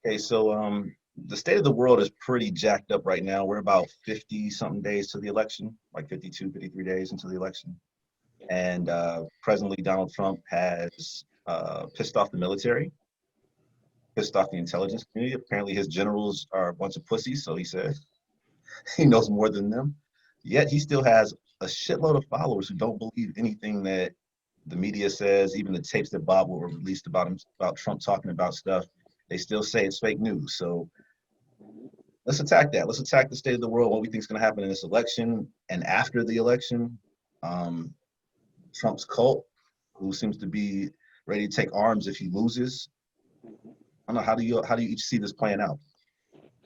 Okay, so the state of the world is pretty jacked up right now. We're about 50 something days to the election, like 52, 53 days into the election. And presently, Donald Trump has pissed off the military, pissed off the intelligence community. Apparently, his generals are a bunch of pussies, so he said he knows more than them. Yet he still has a shitload of followers who don't believe anything that the media says, even the tapes that Bob will released about him, about Trump talking about stuff. They still say it's fake news. So let's attack that. Let's attack the state of the world, what we think is going to happen in this election and after the election. Um, Trump's cult, who seems to be ready to take arms if he loses. I don't know. How do you each see this playing out?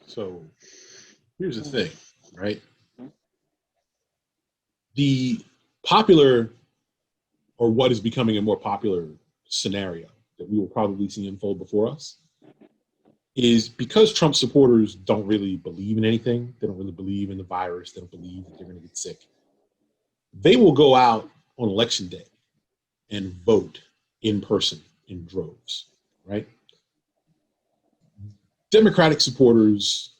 So here's the thing, right? The popular, or what is becoming a more popular scenario that we will probably see unfold before us, is because Trump supporters don't really believe in anything. They don't really believe in the virus. They don't believe that they're going to get sick. They will go out on election day and vote in person in droves, right? Democratic supporters,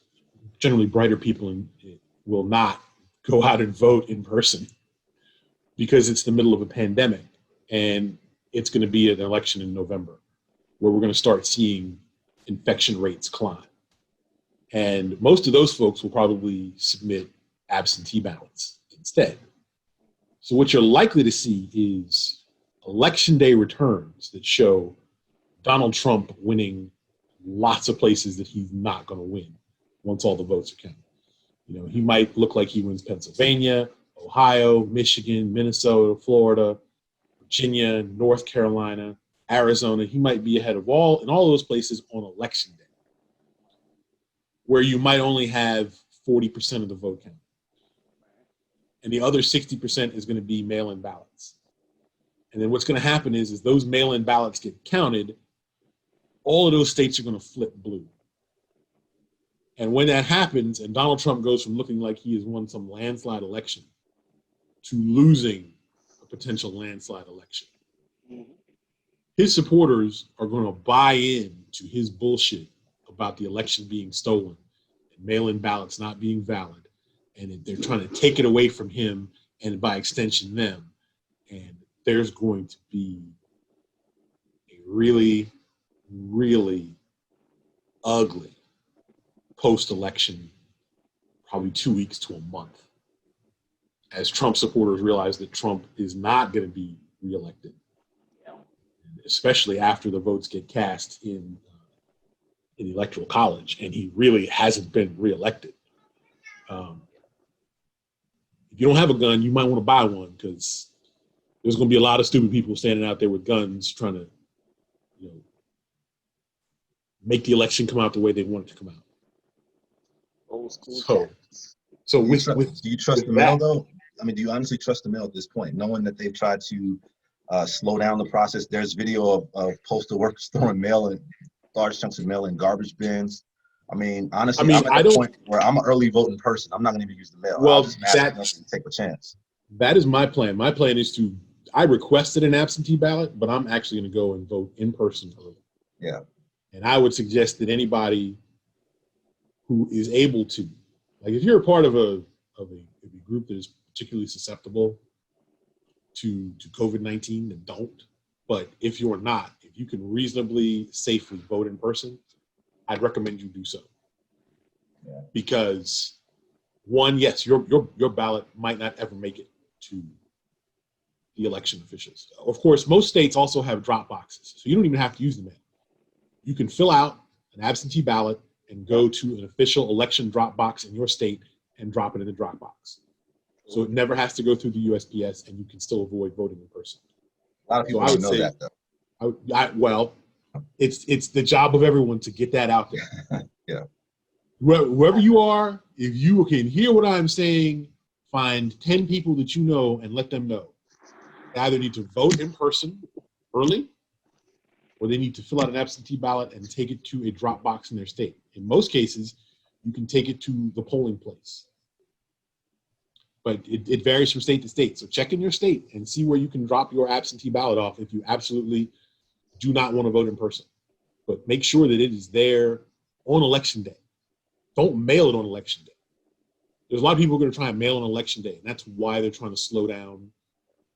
generally brighter people, will not go out and vote in person because it's the middle of a pandemic and it's going to be an election in November where we're going to start seeing infection rates climb. And most of those folks will probably submit absentee ballots instead. So what you're likely to see is election day returns that show Donald Trump winning lots of places that he's not going to win once all the votes are counted. You know, he might look like he wins Pennsylvania, Ohio, Michigan, Minnesota, Florida, Virginia, North Carolina, Arizona. He might be ahead of in all those places on election day, where you might only have 40% of the vote count. And the other 60% is going to be mail-in ballots. And then what's going to happen is those mail-in ballots get counted, all of those states are going to flip blue. And when that happens, and Donald Trump goes from looking like he has won some landslide election to losing a potential landslide election, his supporters are going to buy in to his bullshit about the election being stolen and mail-in ballots not being valid. And they're trying to take it away from him and by extension them. And there's going to be a really, really ugly post-election, probably 2 weeks to a month, as Trump supporters realize that Trump is not going to be reelected, especially after the votes get cast in the Electoral College, and he really hasn't been reelected. If you don't have a gun, you might want to buy one because there's going to be a lot of stupid people standing out there with guns trying to, make the election come out the way they want it to come out. Old school. So Do you trust the mail though? I mean, do you honestly trust the mail at this point, knowing that they've tried to slow down the process? There's video of postal workers throwing large chunks of mail in garbage bins. I mean, honestly, I'm at the point where I'm an early voting person. I'm not going to even use the mail. Well, I'll just take a chance. That is my plan. My plan is I requested an absentee ballot, but I'm actually going to go and vote in person early. Yeah. And I would suggest that anybody who is able to, like if you're a part of a group that is particularly susceptible to COVID-19, then don't. But if you're not, if you can reasonably safely vote in person, I'd recommend you do so. Yeah. Because one, yes, your ballot might not ever make it to the election officials. Of course, most states also have drop boxes, so you don't even have to use the mail. You can fill out an absentee ballot and go to an official election drop box in your state and drop it in the drop box. So it never has to go through the USPS, and you can still avoid voting in person. A lot of people don't know that, though. It's the job of everyone to get that out there. Yeah. Whoever you are, if you can hear what I'm saying, find 10 people that you know and let them know. They either need to vote in person early, or they need to fill out an absentee ballot and take it to a drop box in their state. In most cases, you can take it to the polling place. But it varies from state to state. So check in your state and see where you can drop your absentee ballot off if you absolutely do not want to vote in person. But make sure that it is there on election day. Don't mail it on election day. There's a lot of people going to try and mail on election day, and that's why they're trying to slow down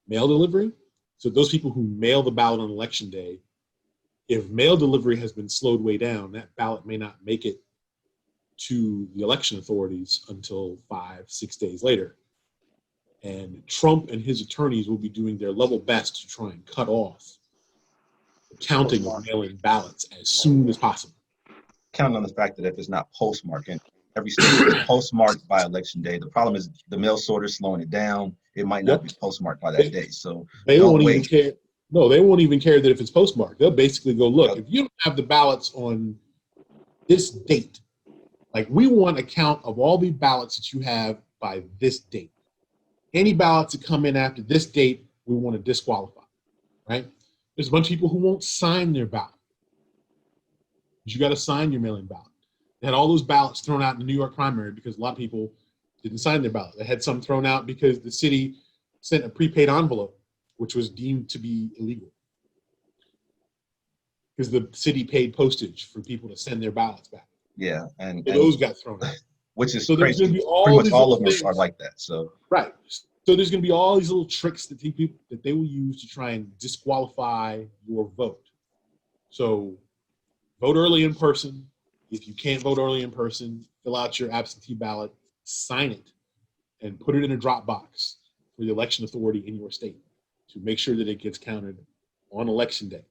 mail delivery. So those people who mail the ballot on election day, if mail delivery has been slowed way down, that ballot may not make it to the election authorities until 5-6 days later. And Trump and his attorneys will be doing their level best to try and cut off the counting of mail-in ballots as soon as possible. Counting on the fact that if it's not postmarked, and every state is postmarked by election day, the problem is the mail sorter slowing it down. It might not be postmarked by that day. So they won't even care. No, they won't even care that if it's postmarked. They'll basically go, look, if you don't have the ballots on this date, like we want a count of all the ballots that you have by this date. Any ballots that come in after this date, we want to disqualify, right? There's a bunch of people who won't sign their ballot. But you got to sign your mail-in ballot. They had all those ballots thrown out in the New York primary because a lot of people didn't sign their ballot. They had some thrown out because the city sent a prepaid envelope, which was deemed to be illegal. Because the city paid postage for people to send their ballots back. Yeah, and those got thrown out. Which is so crazy. Pretty much all of them are like that. So right. So there's going to be all these little tricks that they will use to try and disqualify your vote. So vote early in person. If you can't vote early in person, fill out your absentee ballot, sign it, and put it in a drop box for the election authority in your state to make sure that it gets counted on election day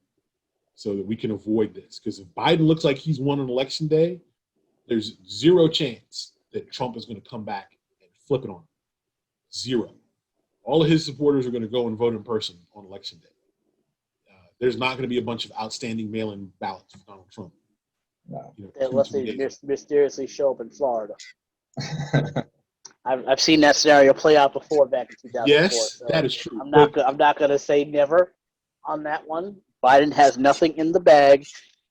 so that we can avoid this. Because if Biden looks like he's won on election day, there's zero chance that Trump is going to come back and flip it on him. Zero. All of his supporters are going to go and vote in person on election day. There's not going to be a bunch of outstanding mail-in ballots for Donald Trump. No. Unless they mysteriously show up in Florida. I've seen that scenario play out before back in 2004. Yes, so that is true. I'm not going to say never on that one. Biden has nothing in the bag.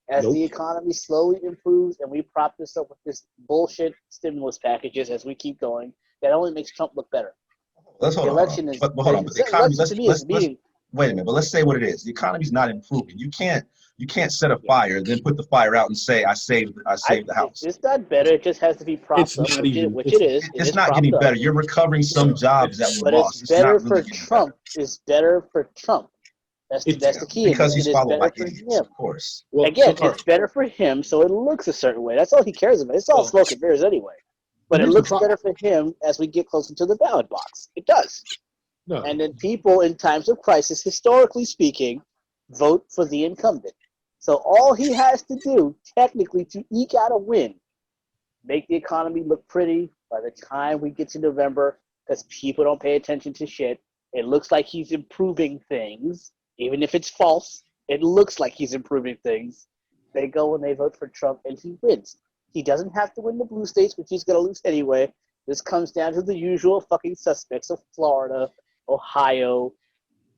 As the economy slowly improves and we prop this up with this bullshit stimulus packages as we keep going, that only makes Trump look better. Hold on. But the economy, wait a minute, but let's say what it is. The economy's not improving. You can't set a fire, then put the fire out and say, I saved the house. It's not better. It just has to be propped up, which it is. It's not getting better. You're recovering some jobs that were lost. It's better for Trump. It's better for Trump. That's the key. Because he's followed by idiots, of course. Well, again, it's better for him, so it looks a certain way. That's all he cares about. It's all smoke and mirrors anyway. But it looks better for him as we get closer to the ballot box. It does. No. And then people in times of crisis, historically speaking, vote for the incumbent. So all he has to do, technically, to eke out a win, make the economy look pretty by the time we get to November, because people don't pay attention to shit. It looks like he's improving things. Even if it's false, it looks like he's improving things. They go and they vote for Trump, and he wins. He doesn't have to win the blue states, which he's going to lose anyway. This comes down to the usual fucking suspects of Florida, Ohio,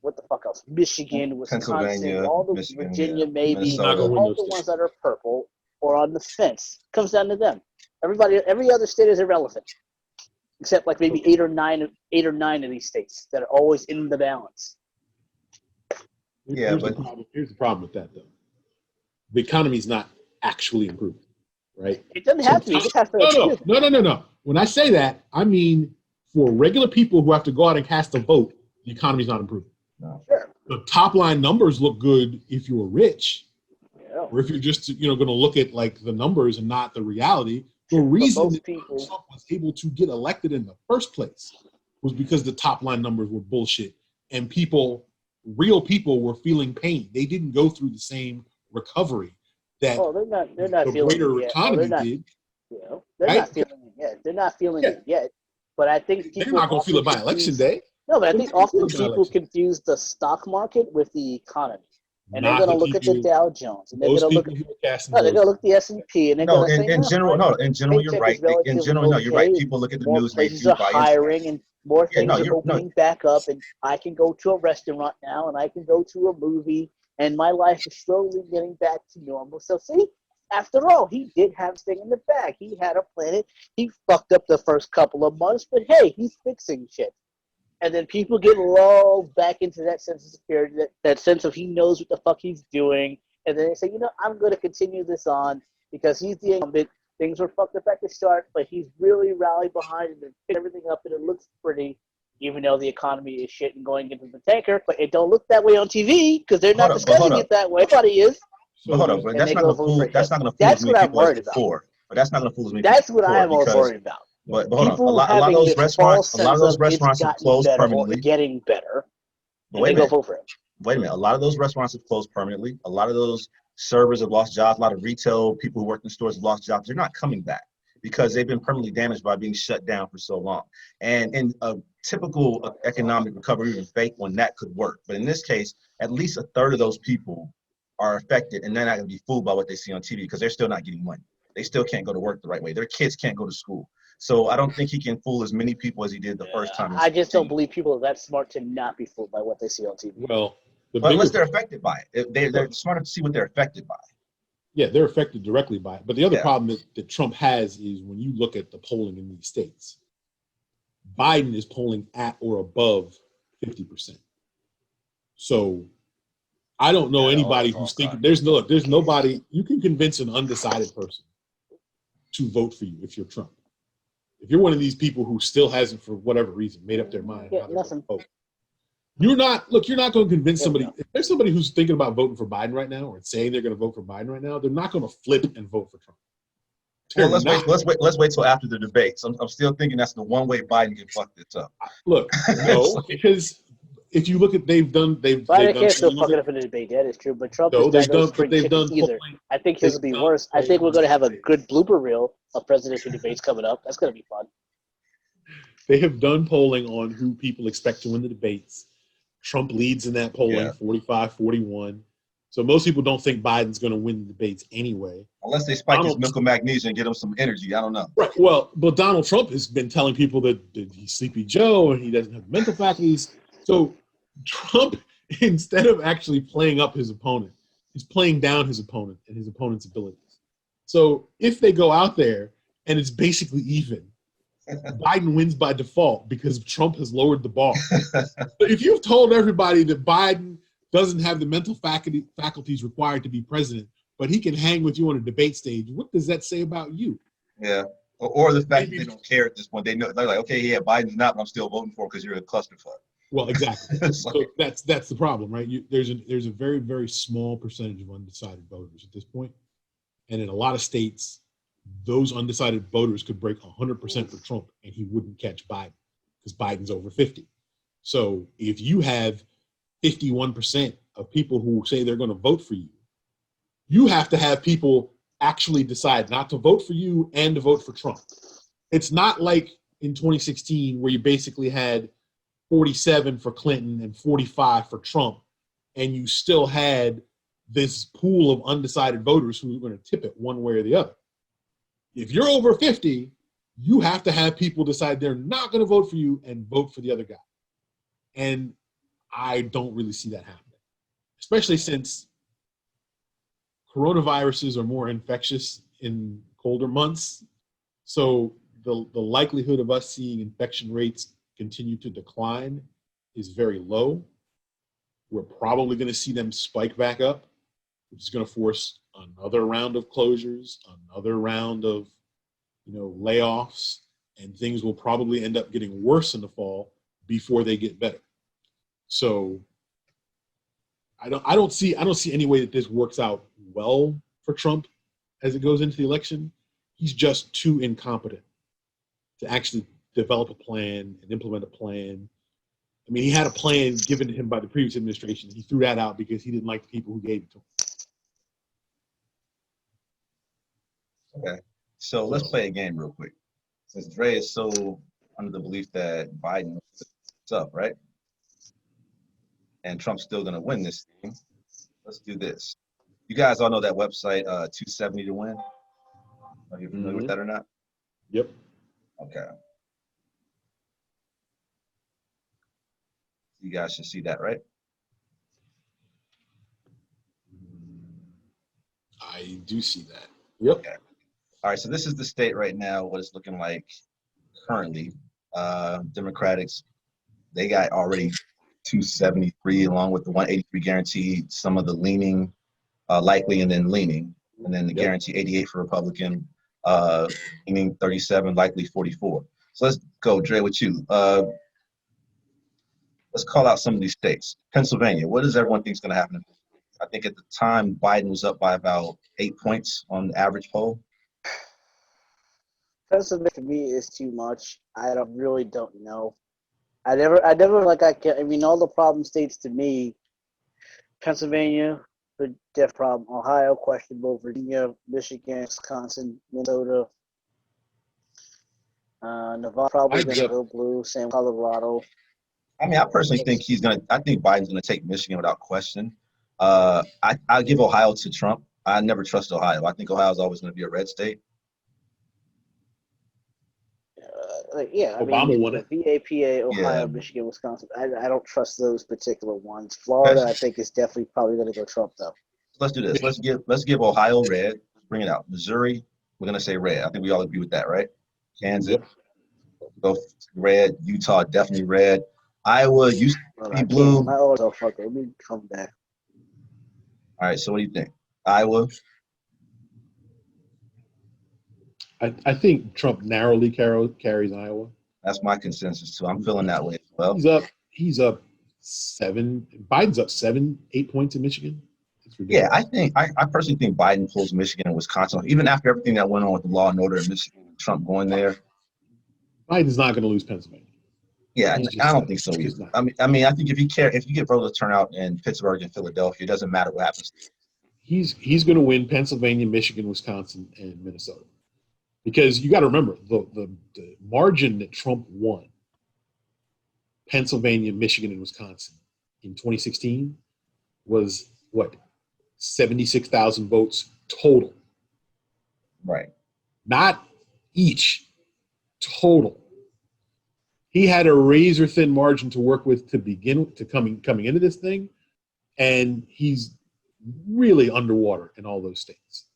what the fuck else? Michigan, Wisconsin, all the Virginia, maybe, all the ones that are purple or on the fence. Comes down to them. Every other state is irrelevant, except like maybe eight or nine of these states that are always in the balance. Yeah, here's the problem with that, though. The economy's not actually improving, right? It doesn't have to be. It just has to No. When I say that, I mean for regular people who have to go out and cast a vote, the economy's not improving. No. Sure. The top line numbers look good if you're rich, yeah. Or if you're just going to look at like the numbers and not the reality. The reason that Trump was able to get elected in the first place was because the top line numbers were bullshit and real people were feeling pain. They didn't go through the same recovery that they're not the feeling greater it yet. economy did. They're not feeling it yet. They're not feeling it yet. But I think they're not going to feel it by election day. No, but I think often people confuse the stock market with the economy. And they're going to look at the Dow Jones, and they're going to look at the S&P, and they're going to say, in general, you're right. In general, you're right. People look at the news. More places are hiring, and more things are opening back up, and I can go to a restaurant now, and I can go to a movie, and my life is slowly getting back to normal. So see, after all, he did have this thing in the bag. He had a plan. He fucked up the first couple of months, but hey, he's fixing shit. And then people get lulled back into that sense of security, that sense of he knows what the fuck he's doing. And then they say, I'm going to continue this on. because he's the incumbent. Things were fucked up at the start, but he's really rallied behind and picked everything up, and it looks pretty. Even though the economy is shit and going into the tanker, but it don't look that way on TV because they're not discussing it that way. Everybody is. But hold up, but that's not gonna fool. That's not gonna fool That's as many what I'm people as worried about. before. But that's not gonna fool as many That's people what I before am most because. worried about. But hold on, People a lot having of those this restaurants, false a lot of sense those restaurants it's have gotten closed better or permanently. getting better, But and wait they a minute, go vote for him. wait a minute. A lot of those restaurants have closed permanently. A lot of those servers have lost jobs. A lot of retail people who work in stores have lost jobs. They're not coming back because they've been permanently damaged by being shut down for so long. And in a typical economic recovery, even fake one, that could work. But in this case, at least a third of those people are affected, and they're not going to be fooled by what they see on TV because they're still not getting money. They still can't go to work the right way. Their kids can't go to school. So I don't think he can fool as many people as he did the first time. I just don't believe people are that smart to not be fooled by what they see on TV. Well, but unless they're affected by it, they're smart enough to see what they're affected by. Yeah, they're affected directly by it. But the other problem that Trump has is when you look at the polling in these states, Biden is polling at or above 50%. So I don't know anybody who's thinking there's nobody you can convince an undecided person to vote for you if you're Trump. If you're one of these people who still hasn't, for whatever reason, made up their mind, you're not going to convince somebody. If there's somebody who's thinking about voting for Biden right now or saying they're going to vote for Biden right now, they're not going to flip and vote for Trump. Well, let's wait till after the debates. I'm still thinking that's the one way Biden can fuck this up. Look, no, because if you look at Biden can't still fuck it up in the debate. That is true, but Trump is not going to spring chickens either. I think his will be worse. I think we're going to have a good blooper reel of presidential debates coming up. That's going to be fun. They have done polling on who people expect to win the debates. Trump leads in that polling, 45-41. So most people don't think Biden's going to win the debates anyway. Unless they spike his milk and magnesia and get him some energy. I don't know. Right. Well, but Donald Trump has been telling people that he's Sleepy Joe and he doesn't have mental faculties. So Trump, instead of actually playing up his opponent, is playing down his opponent and his opponent's abilities. So if they go out there and it's basically even, Biden wins by default because Trump has lowered the bar. But if you've told everybody that Biden doesn't have the mental faculties required to be president, but he can hang with you on a debate stage, what does that say about you? Yeah. Or the fact that they don't care at this point. They know, they're like, okay, yeah, Biden's not, but I'm still voting for him because you're a clusterfuck. Well, exactly. So that's the problem, right? There's a very, very small percentage of undecided voters at this point. And in a lot of states, those undecided voters could break 100% for Trump and he wouldn't catch Biden because Biden's over 50. So if you have 51% of people who say they're going to vote for you, you have to have people actually decide not to vote for you and to vote for Trump. It's not like in 2016 where you basically had 47 for Clinton and 45 for Trump, and you still had this pool of undecided voters who are going to tip it one way or the other. If you're over 50, you have to have people decide they're not going to vote for you and vote for the other guy. And I don't really see that happening, especially since coronaviruses are more infectious in colder months. So the likelihood of us seeing infection rates continue to decline is very low. We're probably going to see them spike back up, which is going to force another round of closures, another round of layoffs, and things will probably end up getting worse in the fall before they get better. So I don't see any way that this works out well for Trump as it goes into the election. He's just too incompetent to actually develop a plan and implement a plan. I mean, he had a plan given to him by the previous administration. He threw that out because he didn't like the people who gave it to him. Okay, so let's play a game real quick. Since Dre is so under the belief that Biden is up, right? And Trump's still going to win this thing. Let's do this. You guys all know that website, 270 to win? Are you familiar with that or not? Yep. Okay. You guys should see that, right? I do see that. Yep. Okay. All right, so this is the state right now, what it's looking like currently. Democrats, they got already 273 along with the 183 guaranteed, some of the leaning, likely and then leaning. and then the guarantee 88 for Republican, meaning 37, likely 44. So let's go, Dre, with you. Let's call out some of these states. Pennsylvania, what does everyone think is going to happen? I think at the time, Biden was up by about 8 points on the average poll. Pennsylvania to me is too much. I really don't know. I mean, all the problem states to me, Pennsylvania, the death problem, Ohio, questionable, Virginia, Michigan, Wisconsin, Minnesota, Nevada probably going to go blue, same Colorado. I mean, I personally think I think Biden's going to take Michigan without question. I'll give Ohio to Trump. I never trust Ohio. I think Ohio's always going to be a red state. Obama won it. VAPA, Ohio, Michigan, Wisconsin. I don't trust those particular ones. Florida, I think, is definitely probably going to go Trump, though. Let's do this. Let's give Ohio red. Bring it out. Missouri, we're going to say red. I think we all agree with that, right? Kansas, go red. Utah, definitely red. Iowa used to be blue. Let me come back. All right, so what do you think? Iowa? I think Trump narrowly carries Iowa. That's my consensus too. I'm feeling that way as well. He's up 7. Biden's up 7, 8 points in Michigan. Yeah, I personally think Biden pulls Michigan and Wisconsin, even after everything that went on with the law and order in Michigan, Trump going there. Biden's not going to lose Pennsylvania. Yeah, I don't think so either. I mean, I think if you get voter turnout in Pittsburgh and Philadelphia, it doesn't matter what happens. He's going to win Pennsylvania, Michigan, Wisconsin, and Minnesota. Because you got to remember the margin that Trump won, Pennsylvania, Michigan, and Wisconsin in 2016 was what, 76,000 votes total. Right. Not each, total. He had a razor thin margin to work with coming into this thing, and he's really underwater in all those states.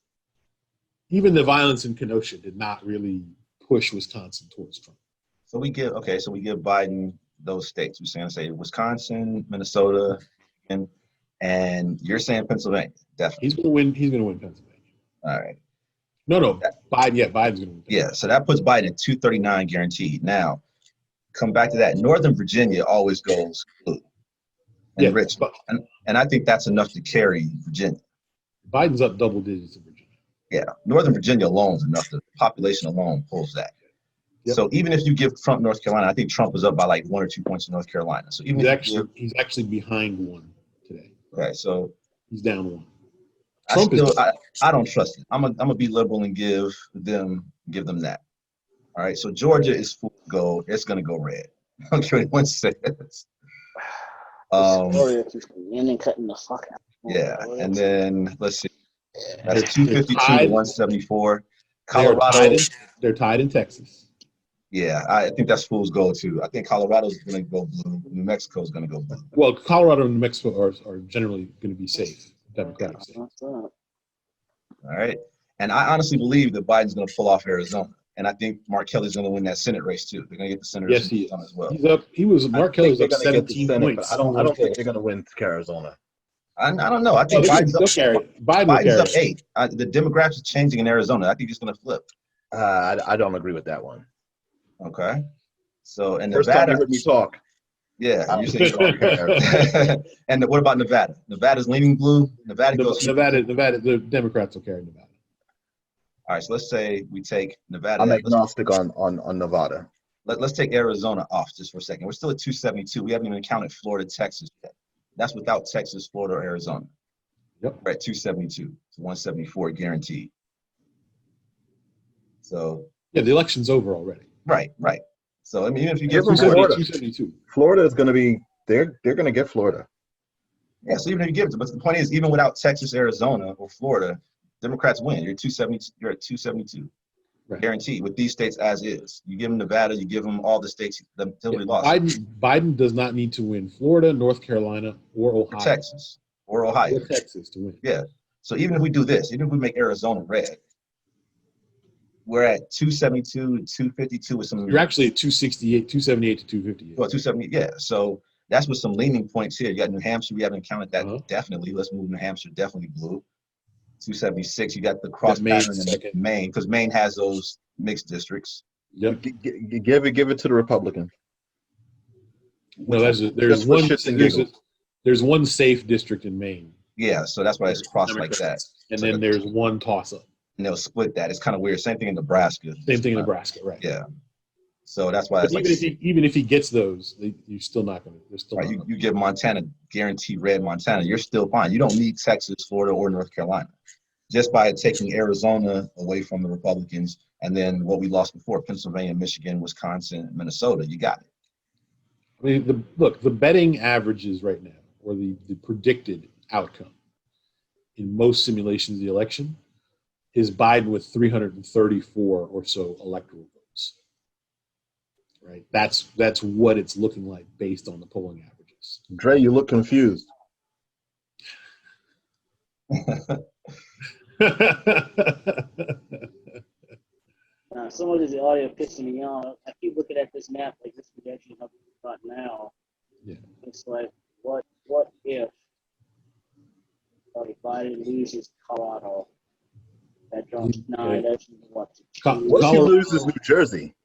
Even the violence in Kenosha did not really push Wisconsin towards Trump. So we give Biden those states. We're saying Wisconsin, Minnesota, and you're saying Pennsylvania. Definitely. He's going to win Pennsylvania. All right. No, Biden. Yeah, Biden's going to win. Yeah, so that puts Biden at 239 guaranteed. Now, come back to that. Northern Virginia always goes blue. And rich, and I think that's enough to carry Virginia. Biden's up double digits in Virginia. Yeah, Northern Virginia alone is enough. The population alone pulls that. Yep. So even if you give Trump North Carolina, I think Trump is up by like 1 or 2 points in North Carolina. So even he's actually behind 1 today. Okay, so he's down 1. I don't trust it. I'm gonna be liberal and give them that. All right, so Georgia is full gold. It's gonna go red. I don't care what anyone says. Cutting the fuck out. Yeah, and then let's see. That's 252 to 174. Colorado. They're tied in Texas. Yeah, I think that's fool's gold too. I think Colorado's going to go blue. New Mexico's going to go blue. Well, Colorado and New Mexico are generally going to be safe, Democratic safe. All right. And I honestly believe that Biden's going to pull off Arizona. And I think Mark Kelly's going to win that Senate race too. They're going to get the Senate race as well. Mark Kelly's up 17 points. I don't think they're going to win Arizona. I don't know. I think Biden's up 8. The demographics are changing in Arizona. I think it's going to flip. I don't agree with that one. Okay. So, and First Nevada. time you heard me talk. Yeah. And what about Nevada? Nevada's leaning blue. Nevada, the Democrats will carry Nevada. All right. So let's say we take Nevada. I'm agnostic on Nevada. Let's take Arizona off just for a second. We're still at 272. We haven't even counted Florida, Texas yet. That's without Texas, Florida, or Arizona. Yep. We're at 272 to 174 guaranteed. So yeah, the election's over already. Right. So I mean, even if you get Florida, 272, Florida is going to be they're going to get Florida. Yeah. So even if you give it, but the point is, even without Texas, Arizona, or Florida, Democrats win. You're 270. You're at 272, guaranteed with these states as is. You give them Nevada, you give them all the states until we lost. Biden does not need to win Florida, North Carolina, or Ohio, or Ohio, or Texas to win. Yeah. So even if we do this, even if we make Arizona red, we're at 272 to 252 with some. You're actually at 268, 278 to 258. Well, 270, yeah. So that's with some leaning points here. You got New Hampshire. We haven't counted that definitely. Let's move New Hampshire definitely blue. 276. You got the cross Maine pattern in second. Maine, because Maine has those mixed districts. Yep. Give it to the Republican. No, there's Just for shits and giggles. there's one safe district in Maine. Yeah, so that's why it's crossed like that. Democrats. And So then there's one toss-up. And they'll split that. It's kind of weird. Same thing in Nebraska. Same thing in Nebraska, right? Yeah. So that's why But it's even if he gets those, you're still not going to. They're still right, not you give Montana guaranteed red Montana, you're still fine. You don't need Texas, Florida, or North Carolina. Just by taking Arizona away from the Republicans, and then what we lost before, Pennsylvania, Michigan, Wisconsin, Minnesota, you got it. I mean, the betting averages right now, or the predicted outcome in most simulations of the election, is Biden with 334 or so electoral votes. Right, that's what it's looking like based on the polling averages. Dre, you look confused. Some of this audio pissing me off. I keep looking at this map like this projection of right now. Yeah. It's like, what if Biden loses Colorado? That drops 9. That's what? What if he loses New Jersey?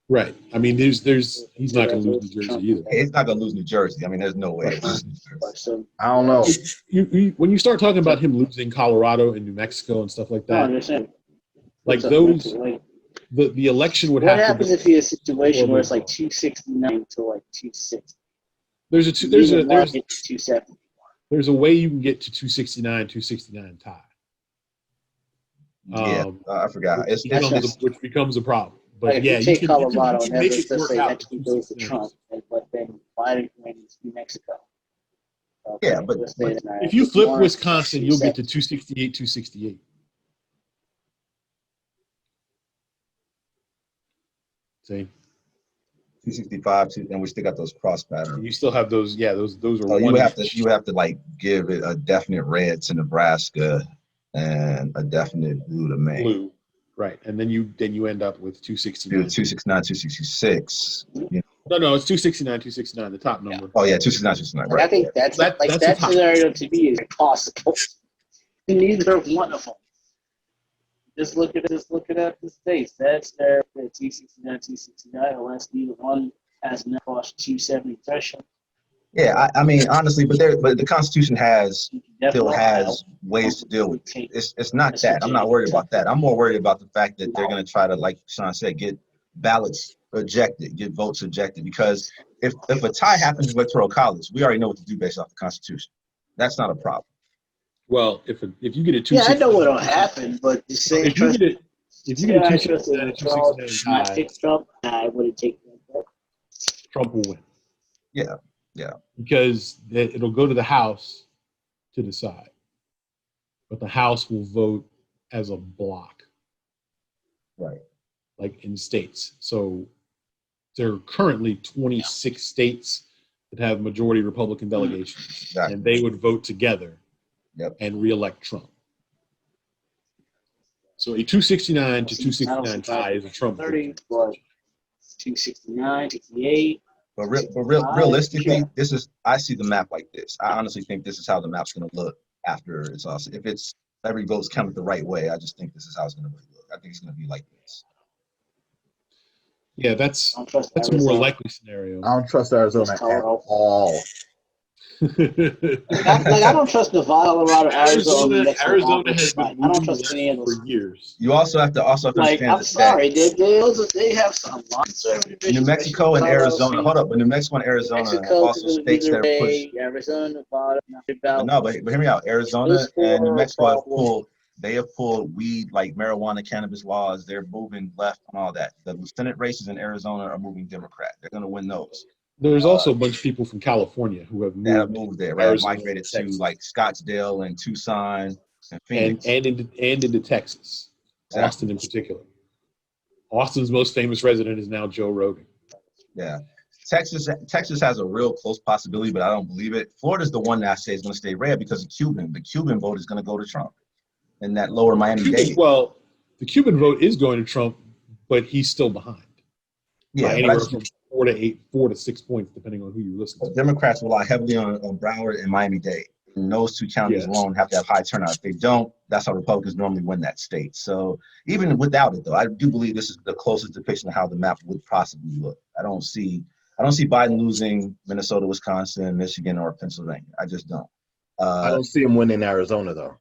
Right. I mean, he's not going to lose New Jersey either. He's not going to lose New Jersey. I mean, there's no way. I don't know. When you start talking about him losing Colorado and New Mexico and stuff like that, like those, the election would have. What happens if he has a situation where it's like 269 to like 260? There's 270. There's a way you can get to 269 tie. I forgot. Which becomes a problem. But like yeah, you take Colorado and let's say that goes to Trump, but then Biden wins New Mexico. Okay, yeah, but if you flip Wisconsin, you'll get to 268, 268. See? 265, and we still got those cross patterns. You still have those. Yeah, those are. So you have to like give it a definite red to Nebraska and a definite blue to Maine. Blue, right? And then you end up with 269. 269, 266. You know. No, it's 269, 269, the top number. Oh yeah, 269, 269. Right. I think that scenario to me is impossible. Neither one of them. Just look at the states. That's their 269, 269, unless neither one has enough crossed 270 threshold. Yeah, I mean honestly, but the Constitution still has ways to deal with it. It's not that. I'm not worried about that. I'm more worried about the fact that they're going to try to, like Sean said, get ballots ejected, get votes ejected. Because if a tie happens in Electoral College, we already know what to do based off the Constitution. That's not a problem. Well, if you get a 269, I know what'll happen, but the same. If you get a 269 tie, Trump, I wouldn't take that. Trump will win. Yeah. Because it'll go to the House to decide, but the House will vote as a block. Right. Like in states. So there are currently 26 states that have majority Republican delegations, Exactly. and they would vote together. Yep. And reelect Trump. So a 269 to 269 tie is a Trump. 30, 269, 68. But realistically, I see the map like this. I honestly think this is how the map's going to look after it's all. If it's every vote's counted the right way, I just think this is how it's going to really look. I think it's going to be like this. Yeah, that's a more likely scenario. I don't trust Arizona at all. I don't trust Nevada, Colorado, Arizona has been I don't trust any of those for years. You also have to understand. I'm sorry, they have some conservative. New Mexico and Arizona. Hold up, but New Mexico and Arizona are also states that are pushed. Arizona, Nevada. But hear me out. Arizona and New Mexico have pulled weed, like marijuana, cannabis laws. They're moving left on all that. The Senate races in Arizona are moving Democrat. They're going to win those. There's also a bunch of people from California who have moved there, right? Migrated to like Scottsdale and Tucson and Phoenix. And into Texas, exactly. Austin in particular. Austin's most famous resident is now Joe Rogan. Yeah. Texas has a real close possibility, but I don't believe it. Florida's the one that I say is going to stay red because the Cuban vote is going to go to Trump in that lower Miami-Dade. Well, the Cuban vote is going to Trump, but he's still behind. Yeah, anywhere from 4 to 6 points, depending on who you listen to. Democrats rely heavily on Broward and Miami-Dade. And those two counties alone have to have high turnout. If they don't, that's how Republicans normally win that state. So even without it, though, I do believe this is the closest depiction of how the map would possibly look. I don't see Biden losing Minnesota, Wisconsin, Michigan, or Pennsylvania. I just don't. I don't see him winning Arizona, though.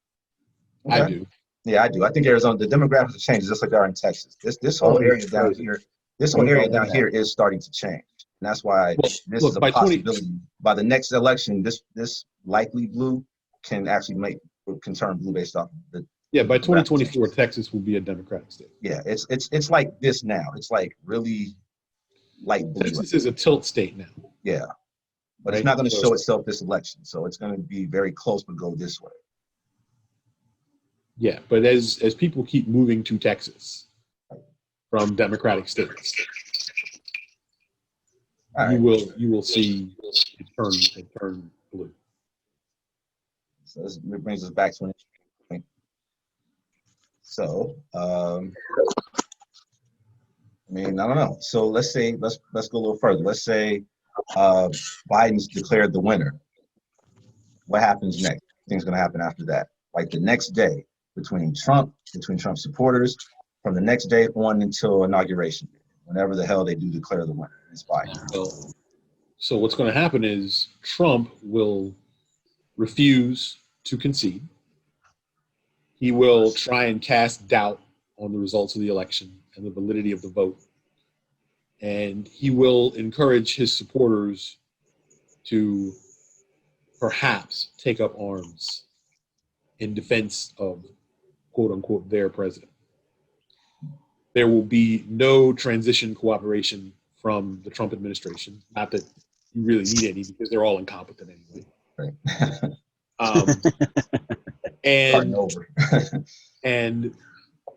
Okay. I do. Yeah, I do. I think Arizona, the demographics have changed just like they are in Texas. This whole area down here, is starting to change. And that's why this is a possibility. By the next election, this likely blue can turn blue based off of the. By 2024, Texas will be a Democratic state. Yeah, it's like this now. It's like really light blue. Texas is a tilt state now. Yeah, but it's not going to show itself this election, so it's going to be very close, but go this way. Yeah, but as people keep moving to Texas from Democratic states, you will see it turn blue. So this brings us back to an point. So I don't know. So let's say let's go a little further. Let's say Biden's declared the winner. What happens next? Things going to happen after that. Like the next day, between Trump supporters, from the next day on until inauguration, whenever the hell they do declare the winner, it's Biden. So what's going to happen is Trump will refuse to concede. He will try and cast doubt on the results of the election and the validity of the vote. And he will encourage his supporters to perhaps take up arms in defense of, quote unquote, their president. There will be no transition cooperation from the Trump administration. Not that you really need any, because they're all incompetent anyway. Right. And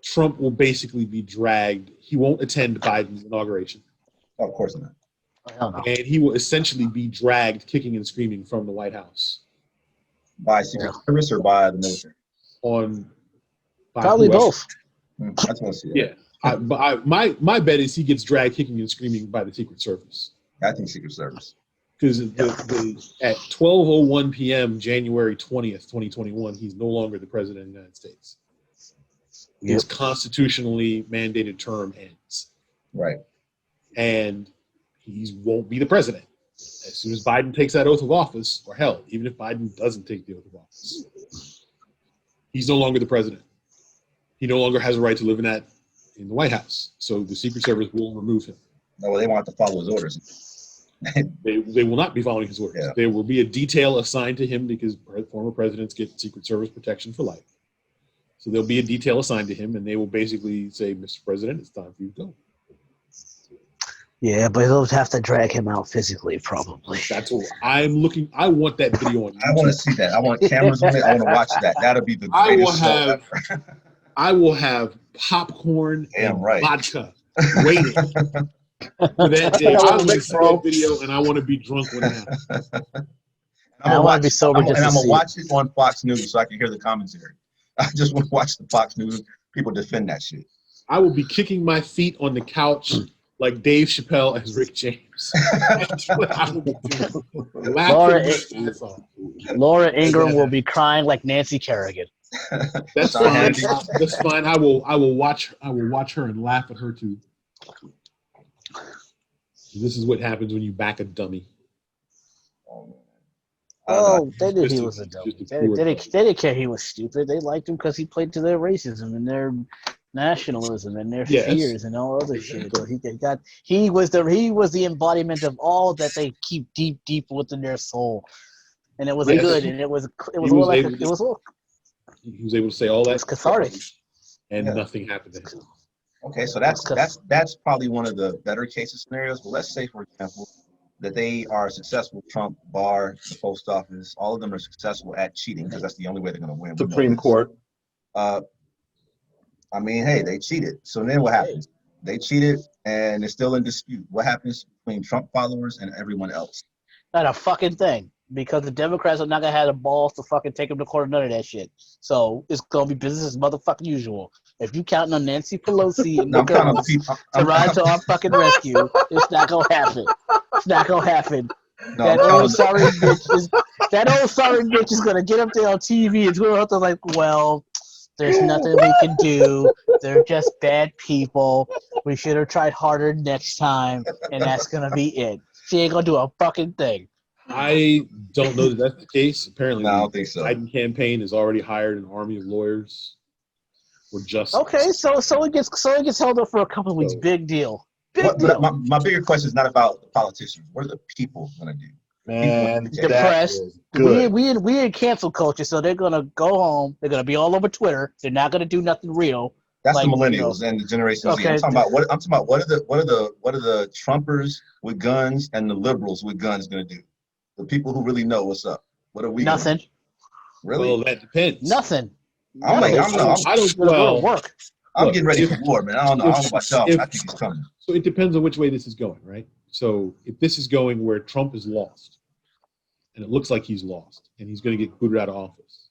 Trump will basically be dragged. He won't attend Biden's inauguration. Oh, of course not. And he will essentially be dragged kicking and screaming from the White House. By Secret Service or by the military? Probably both. I just want to see that. Yeah. My bet is he gets dragged kicking and screaming by the Secret Service. I think Secret Service. Because at 12:01 p.m., January 20th, 2021, he's no longer the president of the United States. His constitutionally mandated term ends. Right. And he won't be the president. As soon as Biden takes that oath of office, or hell, even if Biden doesn't take the oath of office, he's no longer the president. He no longer has a right to live in the White House. So the Secret Service will remove him. No, they want to follow his orders. They will not be following his orders. Yeah. There will be a detail assigned to him because former presidents get Secret Service protection for life. So there'll be a detail assigned to him, and they will basically say, Mr. President, it's time for you to go. Yeah, but they'll have to drag him out physically, probably. That's what I'm looking. I want that video on YouTube. I want to see that. I want cameras on it. I want to watch that. That'll be the greatest show ever. I will have popcorn and vodka waiting for that day. I want to see that video, and I want to be drunk when it happens. I want to be sober just to see it. I'm going to watch it on Fox News so I can hear the commentary. I just want to watch the Fox News people defend that shit. I will be kicking my feet on the couch like Dave Chappelle as Rick James. That's what I will be doing. Laura Ingraham will be crying like Nancy Kerrigan. That's fine. That's fine. I will watch her and laugh at her too. This is what happens when you back a dummy. Oh, they knew he was a dummy. They didn't care he was stupid. They liked him because he played to their racism and their nationalism and their fears and all other shit. So he was the embodiment of all that they keep deep within their soul, and it was good. And it was he was able to say all that. It's cathartic, and nothing happened to him. Okay, so that's probably one of the better cases scenarios. But let's say, for example, that they are successful. Trump, Barr, the post office, all of them are successful at cheating because that's the only way they're going to win. Supreme Court. I mean, hey, they cheated. So then what happens? They cheated and it's still in dispute. What happens between Trump followers and everyone else? Not a fucking thing. Because the Democrats are not going to have the balls to fucking take them to court or none of that shit. So it's going to be business as motherfucking usual. If you counting on Nancy Pelosi and to ride to our fucking rescue, it's not going to happen. It's not going to happen. That old sorry bitch that old sorry bitch is gonna get up there on TV. It's gonna have to like, well, there's nothing we can do. They're just bad people. We should have tried harder next time, and that's gonna be it. She ain't gonna do a fucking thing. I don't know that that's the case. Apparently, No, I don't think so. The Biden campaign has already hired an army of lawyers. We're just okay. So it gets held up for a couple of weeks. Big deal. But my bigger question is not about the politicians. What are the people gonna do? Man, depressed. We in cancel culture, so they're gonna go home. They're gonna be all over Twitter. They're not gonna do nothing real. That's like, the millennials and the Generation Z. I'm talking about what are the Trumpers with guns and the liberals with guns gonna do? The people who really know what's up. What are we? Nothing. Really? Well, that depends. Nothing. I'm getting ready for war, man. I don't know about y'all, but I think it's coming. So it depends on which way this is going, right? So if this is going where Trump is lost, and it looks like he's lost, and he's going to get booted out of office,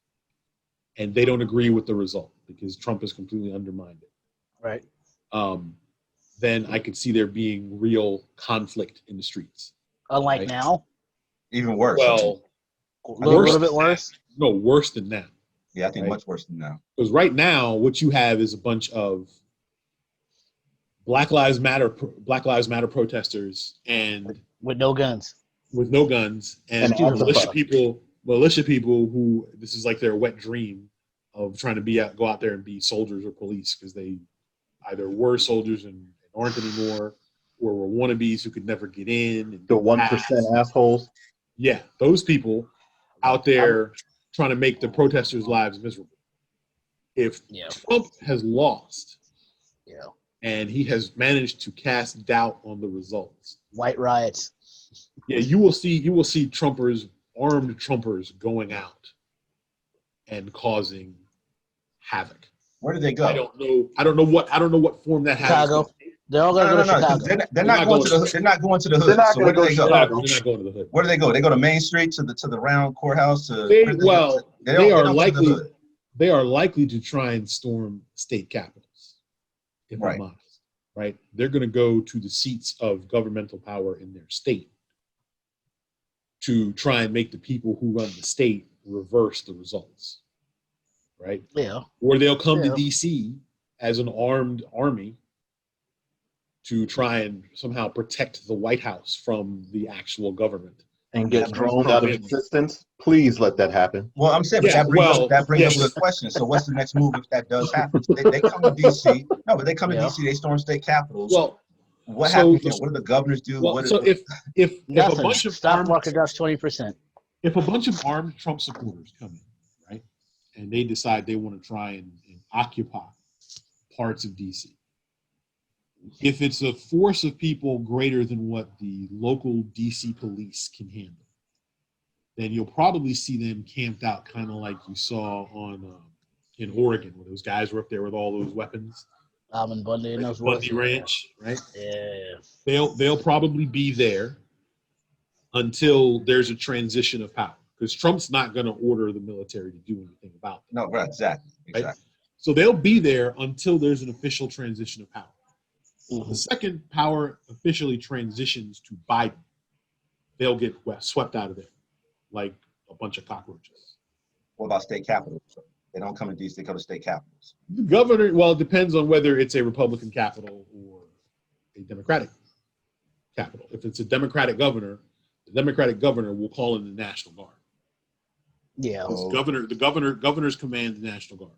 and they don't agree with the result because Trump has completely undermined it, right? Then I could see there being real conflict in the streets. Unlike now? Even worse. Well, a little bit worse? No, worse than that. Yeah, I think much worse than now. Because right now, what you have is a bunch of Black Lives Matter protesters and with no guns, and militia people who this is like their wet dream of trying to go out there and be soldiers or police because they either were soldiers and aren't anymore, or were wannabes who could never get in. And the 1% assholes. Yeah, those people out there trying to make the protesters' lives miserable. If Trump has lost, and he has managed to cast doubt on the results, white riots. Yeah, you will see armed Trumpers going out and causing havoc. Where do they go? I don't know what form that has. Chicago. They're all going to go to Chicago. They're not going to the hood. They're not going to the hood. So where do they go? They're not going to the hood. Where do they go? They go to Main Street to the round courthouse. They are likely to try and storm state capitals. If I'm honest, right? They're going to go to the seats of governmental power in their state to try and make the people who run the state reverse the results, right? Yeah. Or they'll come to D.C. as an armed army to try and somehow protect the White House from the actual government. And get droned out of existence. Please let that happen. Well, I'm saying, but that brings up the question. So what's the next move if that does happen? They come to D.C. No, but they come to D.C. They storm state capitals. Well, what happens? What do the governors do? Well, if a bunch of stock market drops 20%. If a bunch of armed Trump supporters come in, right, and they decide they want to try and occupy parts of D.C., if it's a force of people greater than what the local DC police can handle, then you'll probably see them camped out kind of like you saw in Oregon, where those guys were up there with all those weapons. Alvin Bundy and those Bundy Ranch, right? Yeah. They'll probably be there until there's a transition of power, because Trump's not going to order the military to do anything about it. No, right, exactly. Right? So they'll be there until there's an official transition of power. The second power officially transitions to Biden, they'll get swept out of there like a bunch of cockroaches. What about state capitals? They don't come to D.C., they come to state capitals. The governor, well, it depends on whether it's a Republican capital or a Democratic capital. If it's a Democratic governor, the Democratic governor will call in the National Guard. Yeah. The governors command the National Guard.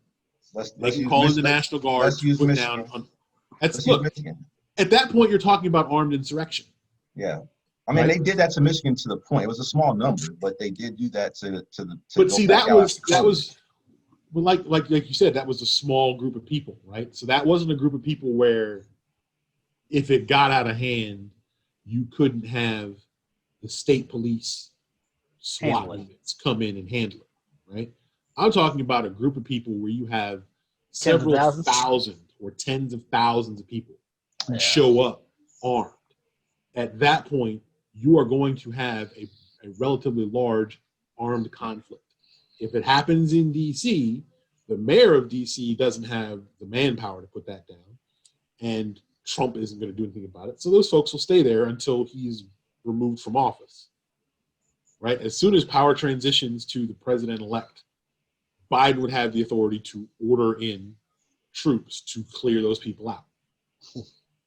They can call in the National Guard. Let's use Michigan. At that point, you're talking about armed insurrection. Yeah, I mean, they did that to Michigan to the point. It was a small number, but they did do that to. But see, that was, well, like you said, that was a small group of people, right? So that wasn't a group of people where, if it got out of hand, you couldn't have the state police SWAT units come in and handle it, right? I'm talking about a group of people where you have several thousand or tens of thousands of people who show up armed. At that point, you are going to have a relatively large armed conflict. If it happens in D.C., the mayor of D.C. doesn't have the manpower to put that down, and Trump isn't going to do anything about it. So those folks will stay there until he's removed from office. right? As soon as power transitions to the president-elect, Biden would have the authority to order in troops to clear those people out.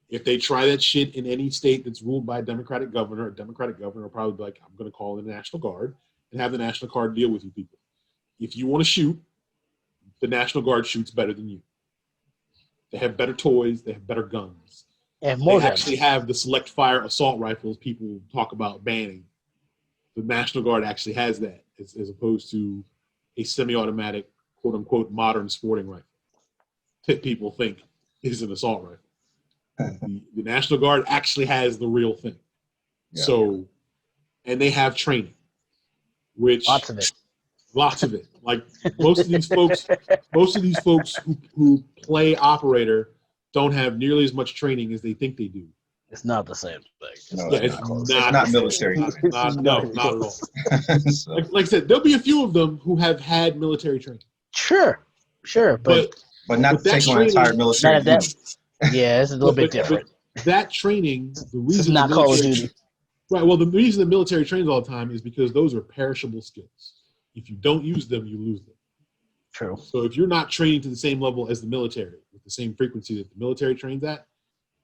If they try that shit in any state that's ruled by a Democratic governor will probably be like, I'm going to call in the National Guard and have the National Guard deal with you people. If you want to shoot, the National Guard shoots better than you. They have better toys. They have better guns. And more They guns. actually have the select fire assault rifles people talk about banning. The National Guard actually has that as opposed to a semi-automatic, quote unquote, modern sporting rifle that people think is an assault rifle. The National Guard actually has the real thing. Yeah. So, and they have training, which lots of it. Like most of these folks who play operator don't have nearly as much training as they think they do. It's not the same thing. No, it's not military. Not at all. So. Like I said, there'll be a few of them who have had military training. Sure, but not take on entire military. Yeah, it's a little bit different. But that training, the reason it's not Call of Duty. Right. Well, the reason the military trains all the time is because those are perishable skills. If you don't use them, you lose them. True. So if you're not training to the same level as the military, with the same frequency that the military trains at,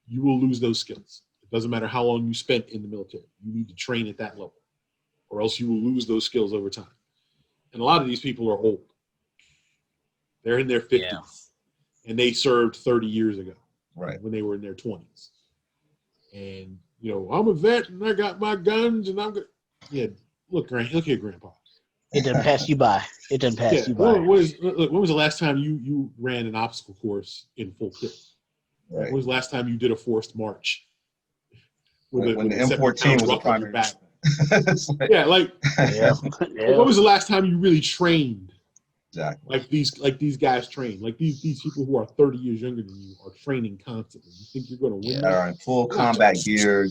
you will lose those skills. It doesn't matter how long you spent in the military. You need to train at that level, or else you will lose those skills over time. And a lot of these people are old. They're in their 50s, and they served 30 years ago, right? When they were in their 20s. And, you know, I'm a vet, and I got my guns, and I'm good. Yeah, look at your grandpa. It didn't pass you by. It didn't pass you by. When was the last time you ran an obstacle course in full kit? Right. When was the last time you did a forced march? When the M14 was a primary. When was the last time you really trained? Exactly. Like these guys train. Like these people who are 30 years younger than you are training constantly. You think you're going to win? Are in full combat gear,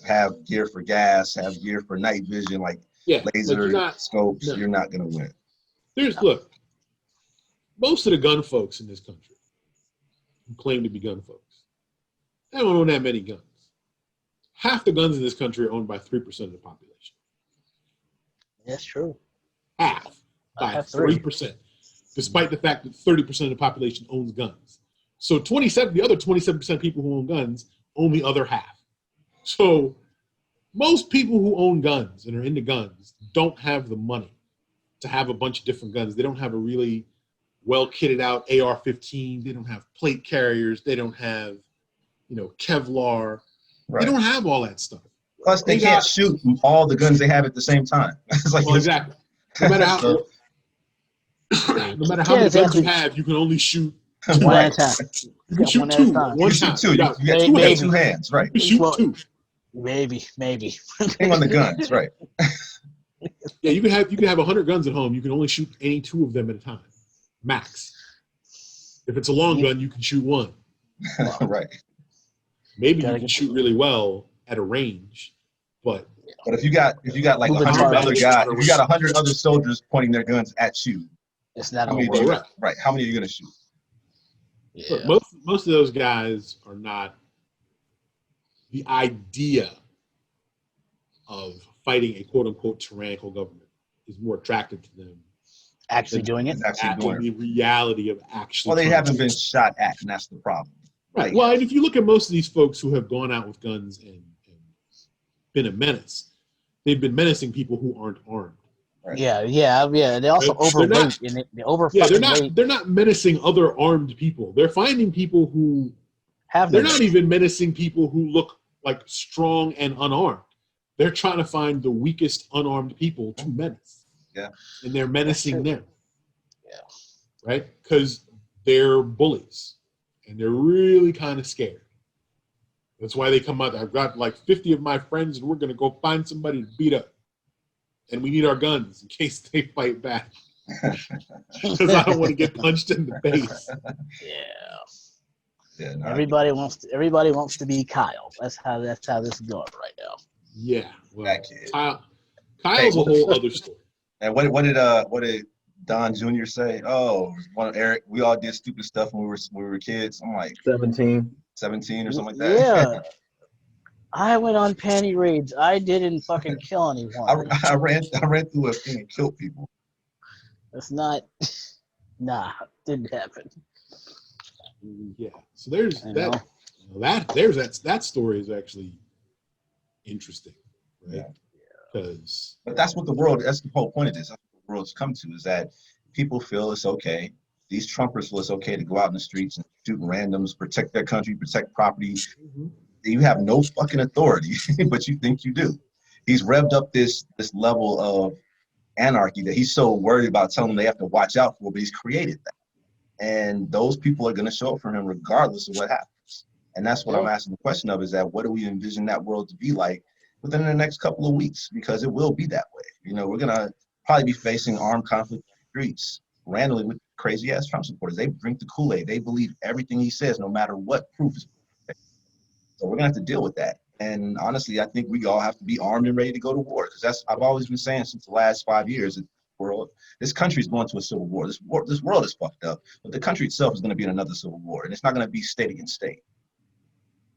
have gear for gas, have gear for night vision, laser scopes. No. You're not going to win. Look, most of the gun folks in this country who claim to be gun folks, they don't own that many guns. Half the guns in this country are owned by 3% of the population. That's true. Half by 3%, despite the fact that 30% of the population owns guns. So the other 27% of people who own guns own the other half. So most people who own guns and are into guns don't have the money to have a bunch of different guns. They don't have a really well kitted out AR-15. They don't have plate carriers. They don't have, Kevlar. Right. They don't have all that stuff. Plus, they can't shoot all the guns they have at the same time. It's like exactly. No matter how many guns you have, you can only shoot one at a time. You can shoot two. One time. You got two hands, right? You shoot two. Maybe. Depending on the guns, right? Yeah, you can have 100 guns at home. You can only shoot any 2 of them at a time, max. If it's a long gun, you can shoot 1. Right. Maybe you can shoot really well at a range, but if you got like 100 other guys, if you got 100 other soldiers pointing their guns at you, it's not right. How many are you going to shoot? Yeah. Look, most of those guys are not. The idea of fighting a quote unquote tyrannical government is more attractive to them. Actually doing it. The reality of actually. Well, they haven't been shot at, and that's the problem. Right. Well, and if you look at most of these folks who have gone out with guns and been a menace, they've been menacing people who aren't armed. Right? Yeah. They also overweight. They're not menacing other armed people. They're finding people who have. They're not even menacing people who look like strong and unarmed. They're trying to find the weakest unarmed people to menace. Yeah. And they're menacing them. Yeah. Right? Because they're bullies. And they're really kind of scared. That's why they come out. I've got like 50 of my friends, and we're going to go find somebody to beat up. And we need our guns in case they fight back. Because I don't want to get punched in the face. Yeah. No, everybody wants to be Kyle. That's how this is going right now. Yeah. Well, Kyle's a whole other story. And what did Don Jr. say, Eric, we all did stupid stuff when we were kids. I'm like 17 or something like that. I went on panty raids. I didn't fucking kill anyone. I ran through a thing and killed people. That's not. Nah, didn't happen. Yeah. So there's that story is actually interesting, right? Because but that's the whole point of this. That's what the world's come to, is that people feel it's okay. These Trumpers feel it's okay to go out in the streets and shoot randoms, protect their country, protect property. You have no fucking authority, but you think you do. He's revved up this level of anarchy that he's so worried about telling them they have to watch out for, but he's created that. And those people are going to show up for him regardless of what happens. And that's what I'm asking the question of, is that what do we envision that world to be like within the next couple of weeks? Because it will be that way. You know, we're going to probably be facing armed conflict in the streets randomly with crazy ass Trump supporters. They drink the Kool-Aid. They believe everything he says, no matter what proof is. So we're going to have to deal with that. And honestly, I think we all have to be armed and ready to go to war. Because I've always been saying since the last 5 years, this country is going to a civil war. This world is fucked up, but the country itself is going to be in another civil war, and it's not going to be state against state.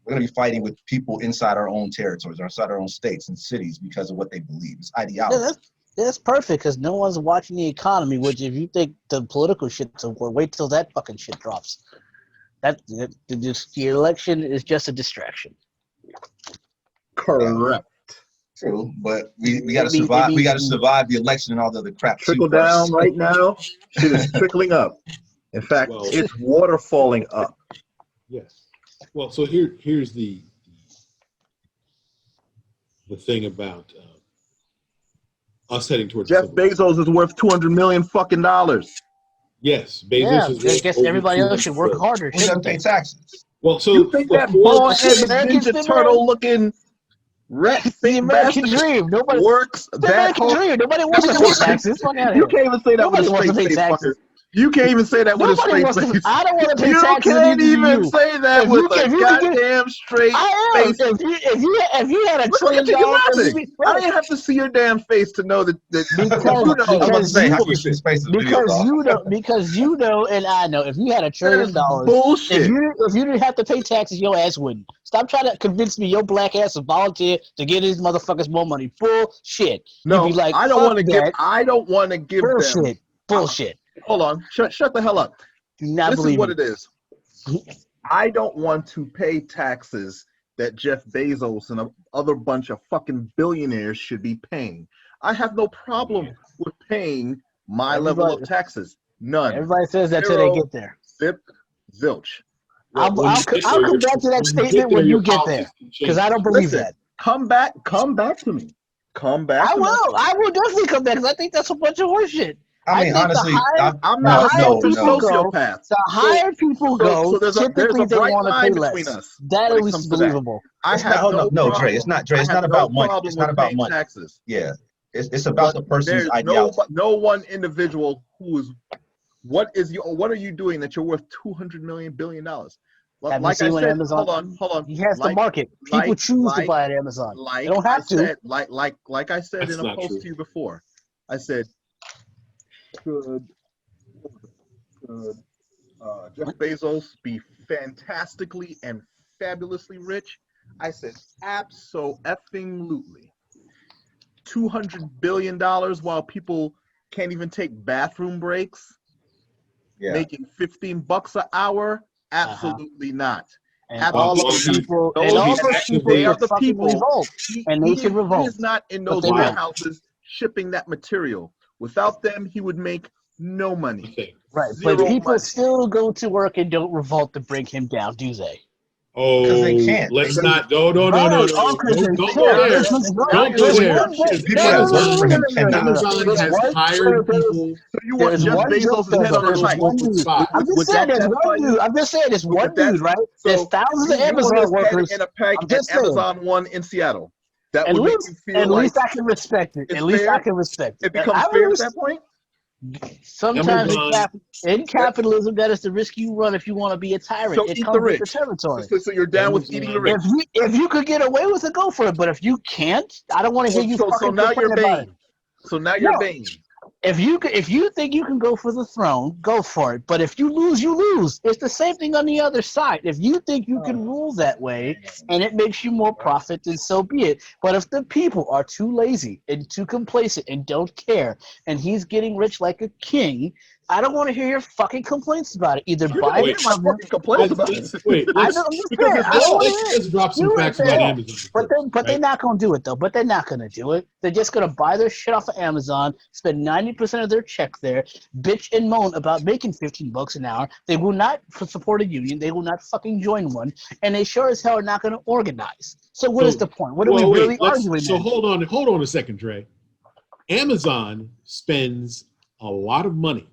We're going to be fighting with people inside our own territories, or inside our own states and cities, because of what they believe. It's ideology. That's perfect, because no one's watching the economy. Which, if you think the political shit's a war, wait till that fucking shit drops. The election is just a distraction. Correct. True, but we got to survive. We got to survive the election and all the other crap. Trickle down right now. Shit is trickling up. In fact, it's waterfalling up. Yes. Well, so here's the thing about us heading towards Jeff Bezos is worth $200 million fucking dollars. Yes, Bezos is worth. I guess everybody else should work harder. Who doesn't pay taxes? Well, so you think that bald-headed Ninja Turtle-looking rat the American dream. Nobody works that hard. Dream. Nobody wants to pay taxes. You can't even say that with a straight face, fucker. You can't even say that with a straight face. I don't want to pay taxes. You can't even say that with a goddamn straight face. If you had $1 trillion, I didn't have to see your damn face to know that because you know, and I know, if you had $1 trillion, bullshit. If you didn't have to pay taxes, your ass wouldn't. Stop trying to convince me your black ass to volunteer to get these motherfuckers more money. Bullshit. No, be like, I don't want to give them bullshit. Hold on. Shut the hell up. This is what it is. I don't want to pay taxes that Jeff Bezos and other bunch of fucking billionaires should be paying. I have no problem with paying my level of taxes. None. Everybody says that till they get there. Zip, zilch. I'll come back to that statement when you get there, because I don't believe that. Come back to me. I will definitely come back, because I think that's a bunch of horseshit. I mean, honestly, I'm not a sociopath. The higher people go, typically they want to pay less. That is believable. No, Dre, it's not. Dre, it's not about money. It's not about money. Taxes. Yeah, it's about the person's ideology. No one individual who is. What are you doing that you're worth $200 billion? Like I said, Amazon, hold on. He has the market. People choose to buy at Amazon. They don't have to. Like I said in a post to you before, I said, Could Jeff Bezos be fantastically and fabulously rich? I said, abso-effing-lutely. $200 billion while people can't even take bathroom breaks? Yeah. Making $15 an hour? Absolutely not. And all those people, they are the people, revolt, and they can revolt. He is not in those warehouses shipping that material. Without them, he would make no money. Right, but people still go to work and don't revolt to bring him down, do they? Oh, because they can't. Let's not. No. Don't go there. Don't go there. People have worked for him. Amazon has hired people. So you want Jeff Bezos' head on a pike? I'm just saying, there's one dude, right? There's thousands of Amazon workers. In a peg at Amazon One in Seattle. That would make you feel at least I can respect it. At least I can respect it. It becomes fair at that point? Sometimes in capitalism, that is the risk you run if you want to be a tyrant. So it eat comes the rich. with the territory. So you're down with eating the rich. If you could get away with it, go for it. But if you can't, I don't want to hear you fucking so now you're Bane. So now you're Bane. If you think you can go for the throne, go for it. But if you lose, you lose. It's the same thing on the other side. If you think you can rule that way and it makes you more profit, then so be it. But if the people are too lazy and too complacent and don't care, and he's getting rich like a king, I don't want to hear your fucking complaints about it. Either buy Wait, it from him. complaints about it. Let's drop some facts about Amazon. But they're not going to do it, though. But they're not going to do it. They're just going to buy their shit off of Amazon, spend 90% of their check there, bitch and moan about making $15 an hour. They will not support a union. They will not fucking join one. And they sure as hell are not going to organize. So what is the point? What are we really arguing? So hold on a second, Dre. Amazon spends a lot of money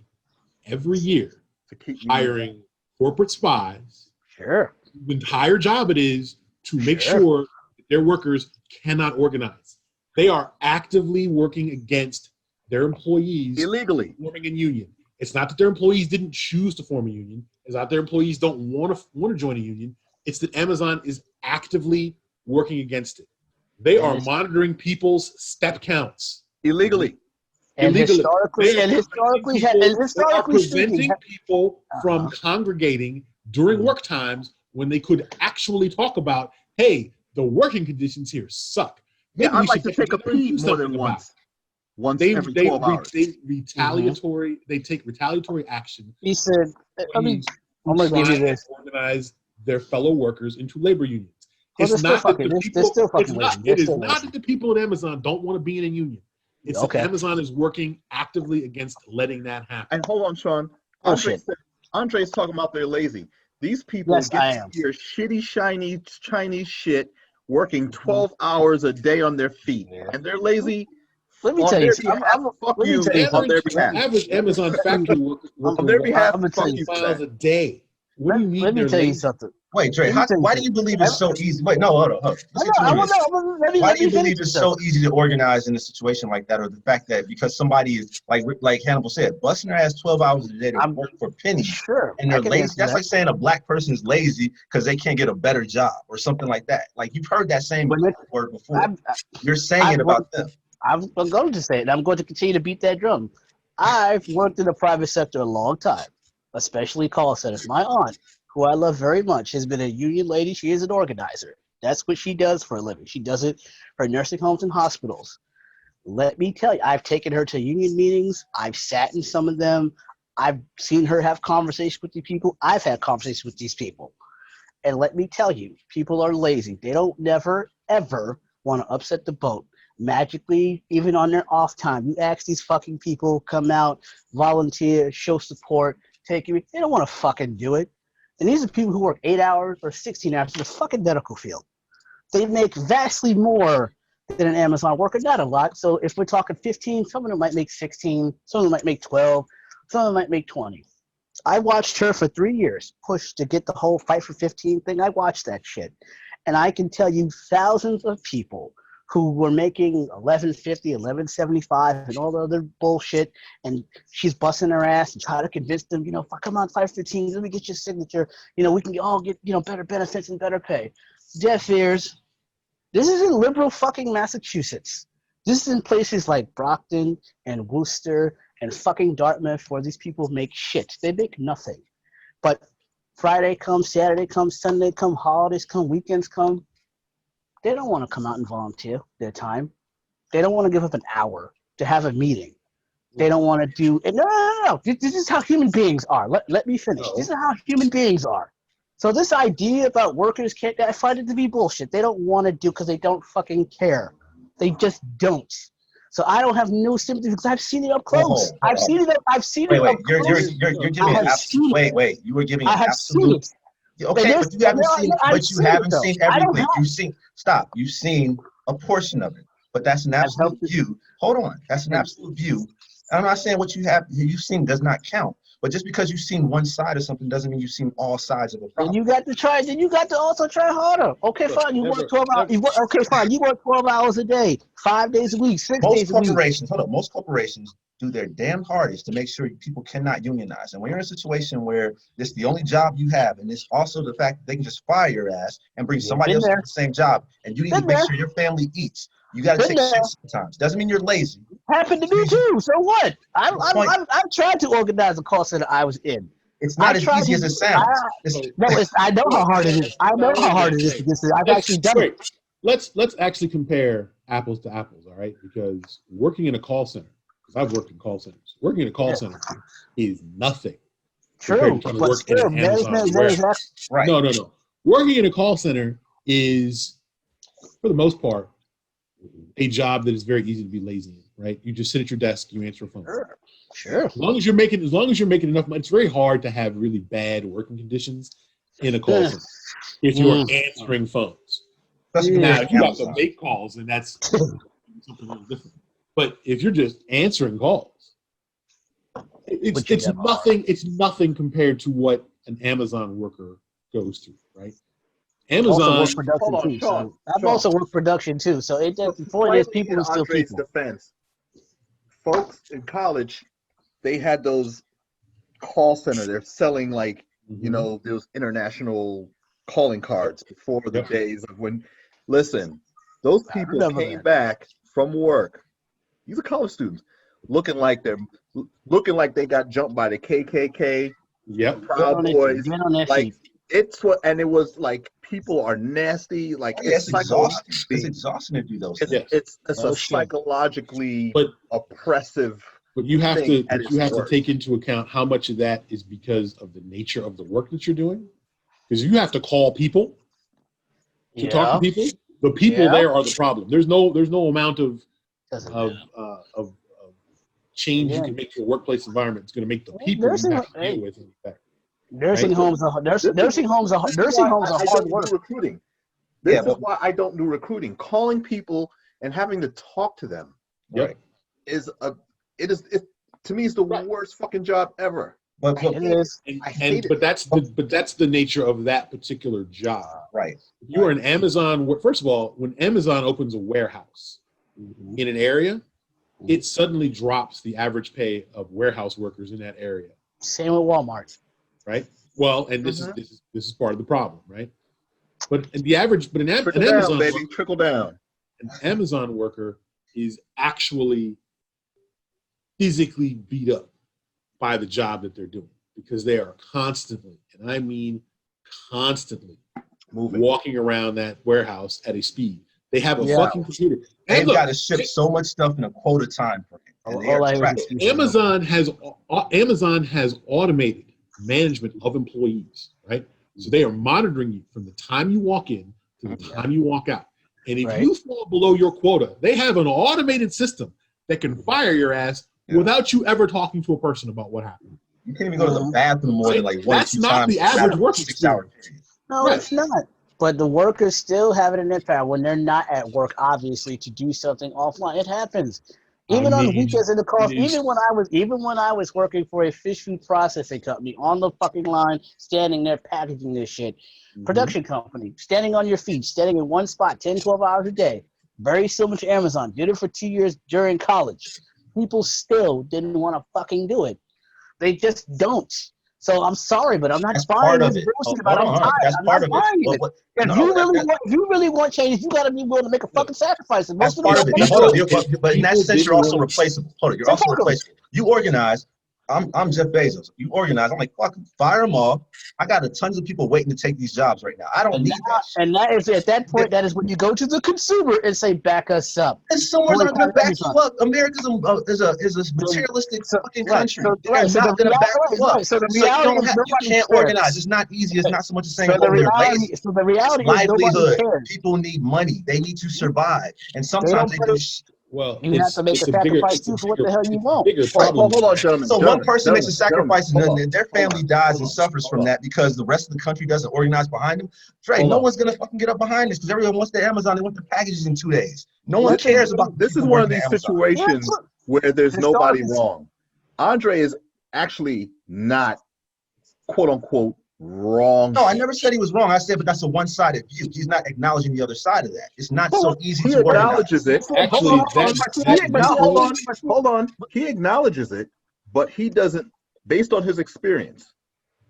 every year to keep hiring corporate spies. Sure. The entire job it is to make sure that their workers cannot organize. They are actively working against their employees illegally forming a union. It's not that their employees didn't choose to form a union. It's not their employees don't want to join a union. It's that Amazon is actively working against it. They are monitoring people's step counts illegally. And historically, they are preventing people from congregating during work times when they could actually talk about, hey, the working conditions here suck. Maybe I'd like to take a pee more than once. Once every 12 hours. They take retaliatory action. He said, I'm going to give you this. Organize their fellow workers into labor unions. Well, It's not that the people at Amazon don't want to be in a union. It's that Amazon is working actively against letting that happen. And hold on, Sean. Andre's talking about they're lazy. These people get your shitty, shiny Chinese shit working 12 hours a day on their feet. And they're lazy. Let me tell you, on their behalf. Average Amazon factory worker on their behalf, miles a day. What do you mean? Let me tell you something. Wait, Dre, why do you believe it's so easy? Wait, no, hold on. Why do you believe it's so easy to organize in a situation like that, or the fact that because somebody is like Hannibal said, busting their ass 12 hours a day to work for pennies, sure, and they're lazy? That's like saying a black person is lazy because they can't get a better job or something like that. Like you've heard that same word before. You're saying it about them. I'm going to say it. I'm going to continue to beat that drum. I've worked in the private sector a long time, especially call centers. My aunt, who I love very much, has been a union lady. She is an organizer. That's what she does for a living. She does it for nursing homes and hospitals. Let me tell you, I've taken her to union meetings. I've sat in some of them. I've seen her have conversations with these people. I've had conversations with these people. And let me tell you, people are lazy. They don't never, ever want to upset the boat. Magically, even on their off time, you ask these fucking people, come out, volunteer, show support, take you. They don't want to fucking do it. And these are people who work 8 hours or 16 hours in the fucking medical field. They make vastly more than an Amazon worker, not a lot. So if we're talking 15, some of them might make 16, some of them might make 12, some of them might make 20. I watched her for 3 years push to get the whole Fight for 15 thing. I watched that shit. And I can tell you thousands of people who were making $11.50, $11.75, and all the other bullshit, and she's busting her ass and trying to convince them, come on, 515, let me get your signature. We can all get, better benefits and better pay. Deaf ears. This is in liberal fucking Massachusetts. This is in places like Brockton and Worcester and fucking Dartmouth where these people make shit. They make nothing. But Friday comes, Saturday comes, Sunday comes, holidays come, weekends come. They don't want to come out and volunteer their time. They don't want to give up an hour to have a meeting. They don't want to do – no. This is how human beings are. Let me finish. No. This is how human beings are. So this idea about workers can't – I find it to be bullshit. They don't want to do because they don't fucking care. They just don't. So I don't have no sympathy because I've seen it up close. I've seen it up close. You're giving absolute – wait. You were giving absolute – okay, but you haven't seen everything. You've seen a portion of it, but that's an absolute view. Hold on, that's an absolute view. I'm not saying what you've seen does not count, but just because you've seen one side of something doesn't mean you've seen all sides of a problem. And you got to try. Then you got to also try harder. Okay, fine. You work 12 hours. You work 12 hours a day, 5 days a week, 6 days a week. Most corporations do their damn hardest to make sure people cannot unionize. And when you're in a situation where this is the only job you have, and it's also the fact that they can just fire your ass and bring somebody else to the same job, and you need to make sure your family eats. You got to take shit sometimes. Doesn't mean you're lazy. Happened to me too. So what? I've tried to organize a call center I was in. It's not as easy as it sounds. I know how hard it is. I know how hard it is to get to. I've actually done it. Let's actually compare apples to apples, all right? Because working in a call center, because I've worked in call centers, working in a call center is nothing. True, but still, right? No. Working in a call center is, for the most part, a job that is very easy to be lazy in, right? You just sit at your desk, you answer a phone. Sure. As long as you're making enough money, it's very hard to have really bad working conditions in a call center if you're answering phones. Now, if you have to make calls, and that's something a little different. But if you're just answering calls, it's nothing. It's nothing compared to what an Amazon worker goes through, right? Amazon. I've also worked production too, so it does. For this, people are still people. Defense, folks in college, they had those call center. They're selling like those international calling cards before the days of when. Listen, those people came back from work. These are college students, looking like they got jumped by the KKK. Proud Boys. Like it's what, and it was like people are nasty. Like it's exhausting. It's exhausting to do those things. It's a psychologically oppressive. But you have to take into account how much of that is because of the nature of the work that you're doing, because you have to call people. To talk to people, the people there are the problem. There's no amount of change you can make to a workplace environment. It's going to make the people you have to deal with any better. Nursing homes are hard work. Recruiting. This is why I don't do recruiting. Calling people and having to talk to them is to me it's the worst fucking job ever. But it is. But that's the nature of that particular job. Right. If you are an Amazon, first of all, when Amazon opens a warehouse in an area, it suddenly drops the average pay of warehouse workers in that area. Same with Walmart. Right. Well, and this is part of the problem, right? But an Amazon worker is actually physically beat up by the job that they're doing, because they are constantly, and I mean constantly, walking around that warehouse at a speed. They have a fucking computer. They've got to ship so much stuff in a quota time for him. Amazon has automated management of employees, right? So they are monitoring you from the time you walk in to the time you walk out. And if you fall below your quota, they have an automated system that can fire your ass without you ever talking to a person about what happened. You can't even go to the bathroom more than like one or two times. That's not the average working 6 hour period. No, it's not. But the workers still have it in their power when they're not at work, obviously, to do something offline. It happens. Even on weekends in the calls, even when I was working for a fish food processing company on the fucking line, standing there packaging this shit. Production company, standing on your feet, standing in one spot 10, 12 hours a day. Very similar to Amazon. Did it for 2 years during college. People still didn't want to fucking do it. They just don't. So I'm sorry, but I'm not buying this bullshit about it. That's part of it. If you really want change, you got to be willing to make a fucking sacrifice. That's part of it. But in that sense, you're also replaceable. You're also replaceable. You organize. I'm Jeff Bezos. You organize. I'm like, fuck, fire them all. I got tons of people waiting to take these jobs right now. I don't need that. And that is at that point. That is when you go to the consumer and say, "Back us up." And someone's not going to back you up. America is a materialistic fucking country. They're not going to back you up. So the reality is you can't organize. It's not easy. It's not so much as saying, "Oh, they're lazy." So the reality is livelihood. People need money. They need to survive, and sometimes they do. Well, you have to make a sacrifice too for what the hell you want. Hold on, gentlemen. So one person makes a sacrifice and their family dies and suffers from that because the rest of the country doesn't organize behind them. Dre, no one's gonna fucking get up behind this because everyone wants their Amazon. They want the packages in 2 days. No one cares about. This is one of these situations where there's nobody wrong. Andre is actually not, quote unquote, wrong. No, I never said he was wrong. I said, but that's a one-sided view. He's not acknowledging the other side of that. It's not so easy to acknowledges it. Actually, hold on. He acknowledges it, but he doesn't. Based on his experience,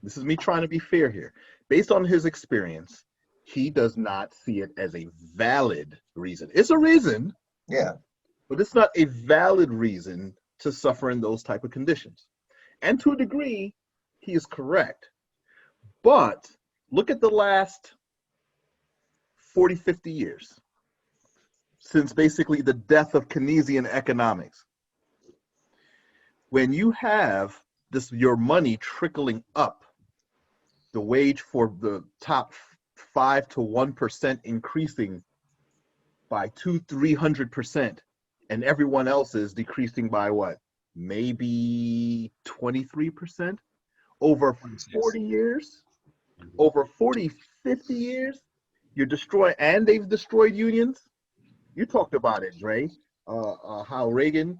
this is me trying to be fair here. Based on his experience, he does not see it as a valid reason. It's a reason. Yeah. But it's not a valid reason to suffer in those type of conditions. And to a degree, he is correct. But look at the last 40, 50 years since basically the death of Keynesian economics. When you have your money trickling up, the wage for the top 5 to 1% increasing by 200-300%, and everyone else is decreasing by what? Maybe 23% over 40 years, over 40, 50 years. You're destroying, and they've destroyed unions. You talked about it, Dre. How Reagan,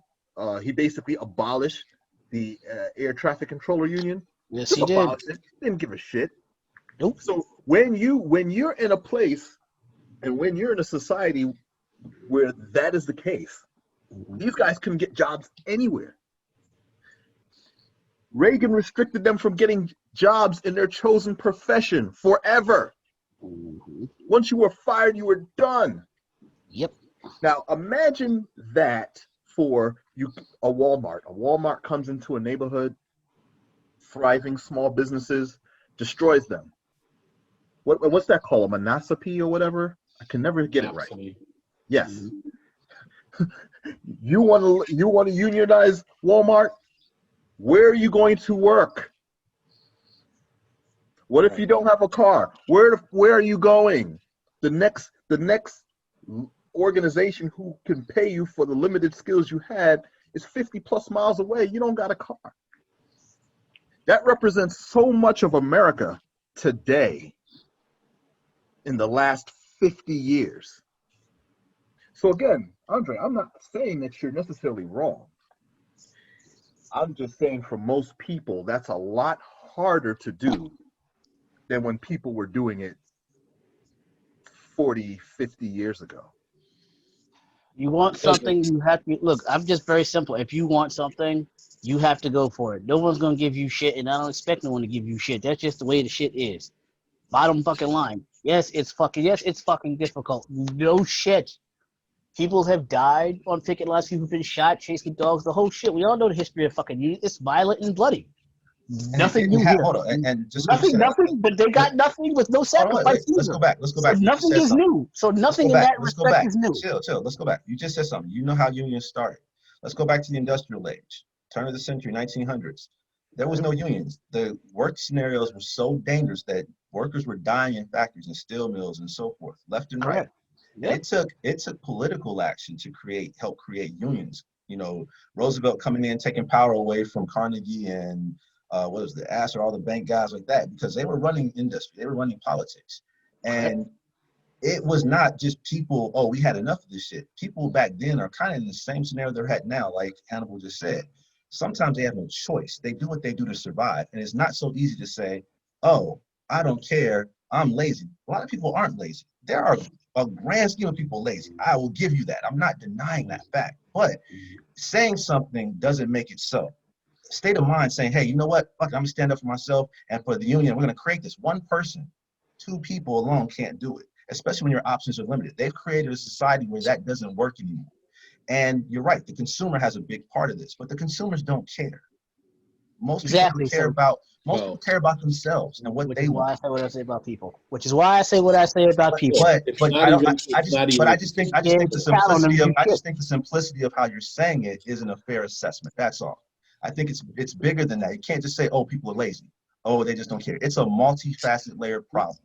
he basically abolished the air traffic controller union. Yes, he did. Didn't give a shit. Nope. So when you're in a place and when you're in a society where that is the case, these guys couldn't get jobs anywhere. Reagan restricted them from getting jobs in their chosen profession forever. Once you were fired, you were done. Yep. Now imagine that for a Walmart. A Walmart comes into a neighborhood, thriving small businesses, destroys them. What's that called? A monopoly or whatever? I can never get it right. Yes. Mm-hmm. You want to unionize Walmart? Where are you going to work? What if you don't have a car? Where are you going? The next organization who can pay you for the limited skills you had is 50 plus miles away. You don't got a car. That represents so much of America today in the last 50 years. So again, Andre, I'm not saying that you're necessarily wrong. I'm just saying for most people, that's a lot harder to do than when people were doing it 40, 50 years ago. You want something, you have to look. I'm just very simple. If you want something, you have to go for it. No one's gonna give you shit, and I don't expect no one to give you shit. That's just the way the shit is. Bottom fucking line. Yes, it's fucking difficult. No shit. People have died on picket lines. People have been shot, chasing dogs. The whole shit. We all know the history of fucking youth. It's violent and bloody. Nothing new here. Hold on, and just nothing. But they got nothing with no sacrifice. Let's go back. So nothing is new. So nothing in that respect is new. Chill. Let's go back. You just said something. You know how unions started. Let's go back to the industrial age, turn of the century, 1900s. There was no unions. The work scenarios were so dangerous that workers were dying in factories and steel mills and so forth, left and right. Yep. It took political action to help create unions. You know, Roosevelt coming in, taking power away from Carnegie and what was the Astor, all the bank guys like that, because they were running industry, they were running politics. And it was not just people, oh, we had enough of this shit. People back then are kind of in the same scenario they're at now, like Hannibal just said. Sometimes they have no choice. They do what they do to survive. And it's not so easy to say, oh, I don't care, I'm lazy. A lot of people aren't lazy. There are a grand scheme of people lazy. I will give you that. I'm not denying that fact. But saying something doesn't make it so. State of mind saying, hey, you know what? Fuck, I'm gonna stand up for myself and for the union. We're gonna create this. One person, two people alone can't do it, especially when your options are limited. They've created a society where that doesn't work anymore. And you're right, the consumer has a big part of this, but the consumers don't care. Most people care about themselves and what they want. Which is why I say what I say about people. Which is why I say what I say about people. I just think the simplicity of how you're saying it isn't a fair assessment. That's all. I think it's bigger than that. You can't just say, oh, people are lazy. Oh, they just don't care. It's a multifaceted layered problem.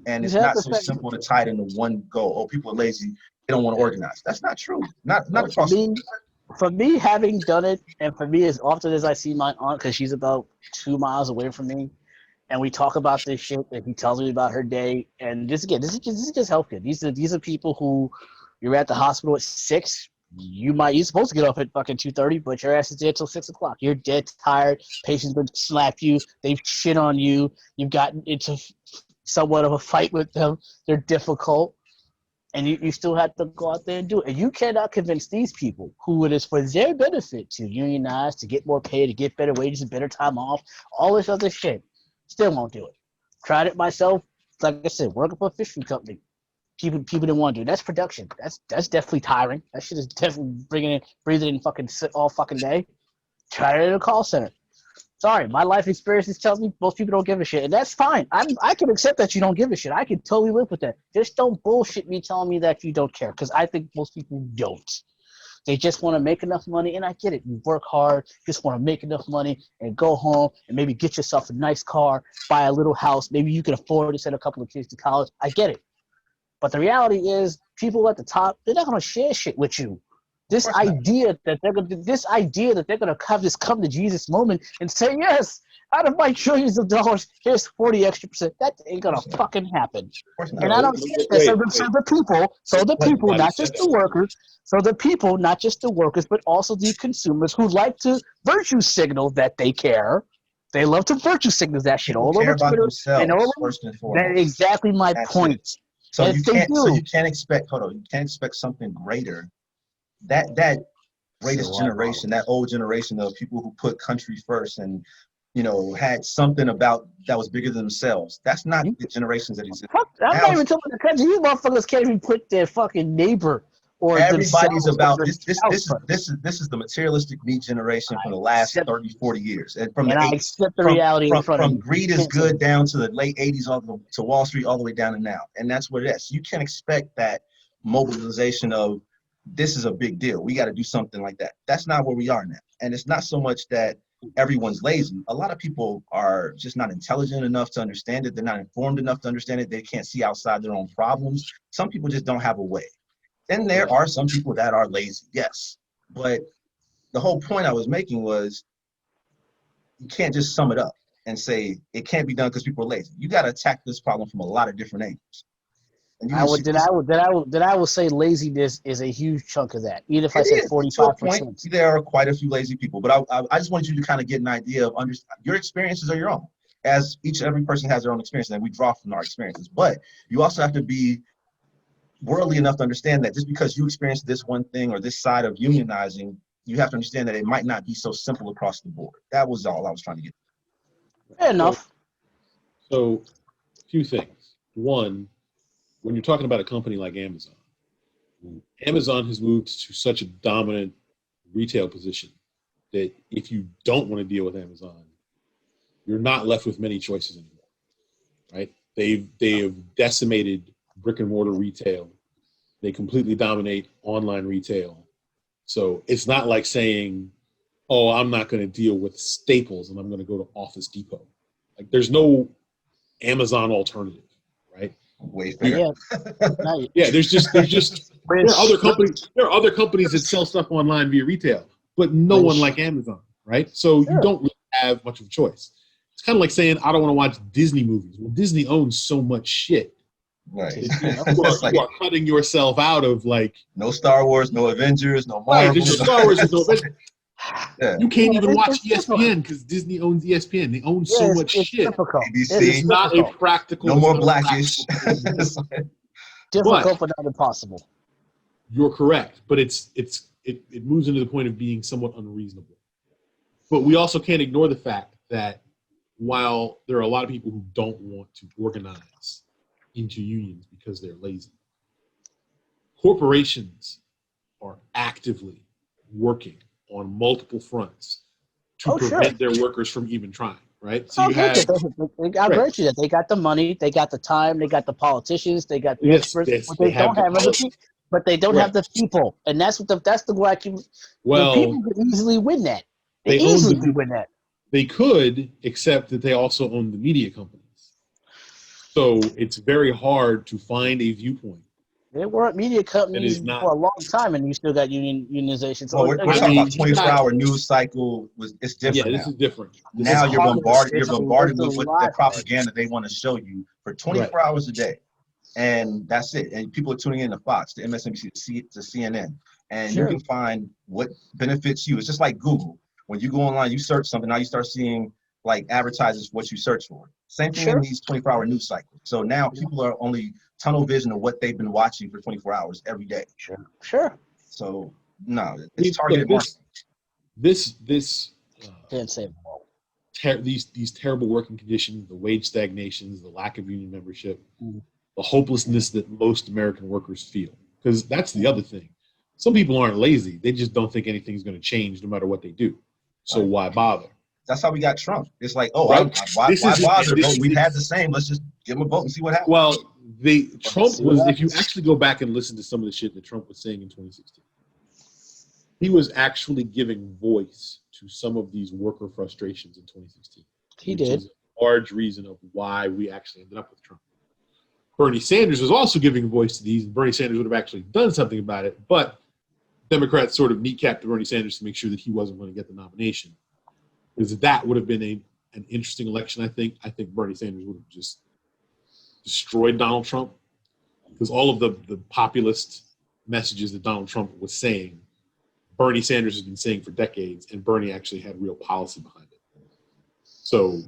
And it's not so simple to tie it into one goal. Oh, people are lazy. They don't want to organize. That's not true. Not across. For me, having done it, and for me, as often as I see my aunt, because she's about 2 miles away from me, and we talk about this shit, and he tells me about her day, and this is just healthcare. These are people who you're at the hospital at 6. You're supposed to get off at fucking 2:30, but your ass is there till 6 o'clock. You're dead tired. Patients would slap you. They've shit on you. You've gotten into somewhat of a fight with them. They're difficult. And you still have to go out there and do it. And you cannot convince these people who it is for their benefit to unionize, to get more pay, to get better wages and better time off, all this other shit. Still won't do it. Tried it myself. Like I said, working for a fishing company. people didn't want to do. That's production. That's definitely tiring. That shit is definitely breathing in fucking all fucking day. Try it in a call center. Sorry, my life experiences tells me most people don't give a shit, and that's fine. I can accept that you don't give a shit. I can totally live with that. Just don't bullshit me telling me that you don't care, because I think most people don't. They just want to make enough money, and I get it. You work hard, just want to make enough money and go home and maybe get yourself a nice car, buy a little house. Maybe you can afford to send a couple of kids to college. I get it. But the reality is, people at the top, they're not going to share shit with you. This idea that they're gonna have this come to Jesus moment and say, yes, out of my trillions of dollars, here's 40 extra %. That ain't gonna fucking happen. And I don't think that so the people, not just the workers, not just the workers, but also the consumers who like to virtue signal that they care. They love to virtue signal that shit all over Twitter. And all over. That's exactly my point. So you can't expect something greater. That greatest generation, that old generation of people who put country first and, had something about that was bigger than themselves. That's not the generations that exist. I'm not even talking about the country. You motherfuckers can't even put their fucking neighbor or everybody's about this. This is the materialistic meat generation for the last 30, 40 years. And from I accept the reality from greed is good down to the late 80s, to Wall Street, all the way down to now. And that's what it is. You can't expect that mobilization of, this is a big deal, we got to do something like that. That's not where we are now. And it's not so much that everyone's lazy. A lot of people are just not intelligent enough to understand it. They're not informed enough to understand it. They can't see outside their own problems. Some people just don't have a way. And there are some people that are lazy, yes. But the whole point I was making was, you can't just sum it up and say it can't be done because people are lazy. You got to attack this problem from a lot of different angles. I will say laziness is a huge chunk of that. Even if I say 45%. There are quite a few lazy people, but I just want you to kind of get an idea of your experiences are your own. As every person has their own experience, and we draw from our experiences. But you also have to be worldly enough to understand that just because you experience this one thing or this side of unionizing, you have to understand that it might not be so simple across the board. That was all I was trying to get. Fair enough. So, a few things. One, when you're talking about a company like Amazon, Amazon has moved to such a dominant retail position that if you don't want to deal with Amazon, you're not left with many choices anymore, right? They have decimated brick and mortar retail. They completely dominate online retail. So it's not like saying, oh, I'm not going to deal with Staples and I'm going to go to Office Depot. Like, there's no Amazon alternative, right? Wayfair. Yeah, there are other companies that sell stuff online via retail, but no one like Amazon, right? So you don't really have much of a choice. It's kind of like saying, I don't want to watch Disney movies. Well, Disney owns so much shit. Right. You are cutting yourself out of, like, no Star Wars, no Avengers, no Marvel. Right, there's no Star Wars, there's no Avengers. Yeah. You can't even watch ESPN because Disney owns ESPN. They own so much shit. Difficult. It's not a practical. No more Blackish. Difficult, but not impossible. You're correct, but it moves into the point of being somewhat unreasonable. But we also can't ignore the fact that while there are a lot of people who don't want to organize into unions because they're lazy, corporations are actively working on multiple fronts to prevent their workers from even trying, right? So I grant you that they got the money, they got the time, they got the politicians, they got the experts, but they don't have the people, and that's the way I keep. Well, the people could easily win that. They easily could win that. They could, except that they also own the media companies. So it's very hard to find a viewpoint. There weren't media companies for a long time, and you still got unionization. So we're talking about 24-hour news cycle. It's different. Yeah, this is different. Now you're bombarded with the propaganda they want to show you for 24 hours a day, and that's it. And people are tuning in to Fox, to MSNBC, to CNN, and you can find what benefits you. It's just like Google. When you go online, you search something. Now you start seeing like advertises what you search for. Same thing in these 24-hour news cycles. So now people are only tunnel vision of what they've been watching for 24 hours every day. Sure. So no, it's targeted marketing. Can't say it all. These terrible working conditions, the wage stagnations, the lack of union membership, the hopelessness that most American workers feel. Because that's the other thing. Some people aren't lazy. They just don't think anything's going to change no matter what they do. So why bother? That's how we got Trump. It's like, oh, right? why bother? We've had the same. Let's just give him a vote and see what happens. Well, Trump was, if you actually go back and listen to some of the shit that Trump was saying in 2016, he was actually giving voice to some of these worker frustrations in 2016. He did. Is a large reason of why we actually ended up with Trump. Bernie Sanders was also giving voice to these, and Bernie Sanders would have actually done something about it, but Democrats sort of kneecapped Bernie Sanders to make sure that he wasn't going to get the nomination. Because that would have been an interesting election, I think. I think Bernie Sanders would have just destroyed Donald Trump. Because all of the populist messages that Donald Trump was saying, Bernie Sanders has been saying for decades, and Bernie actually had real policy behind it. So,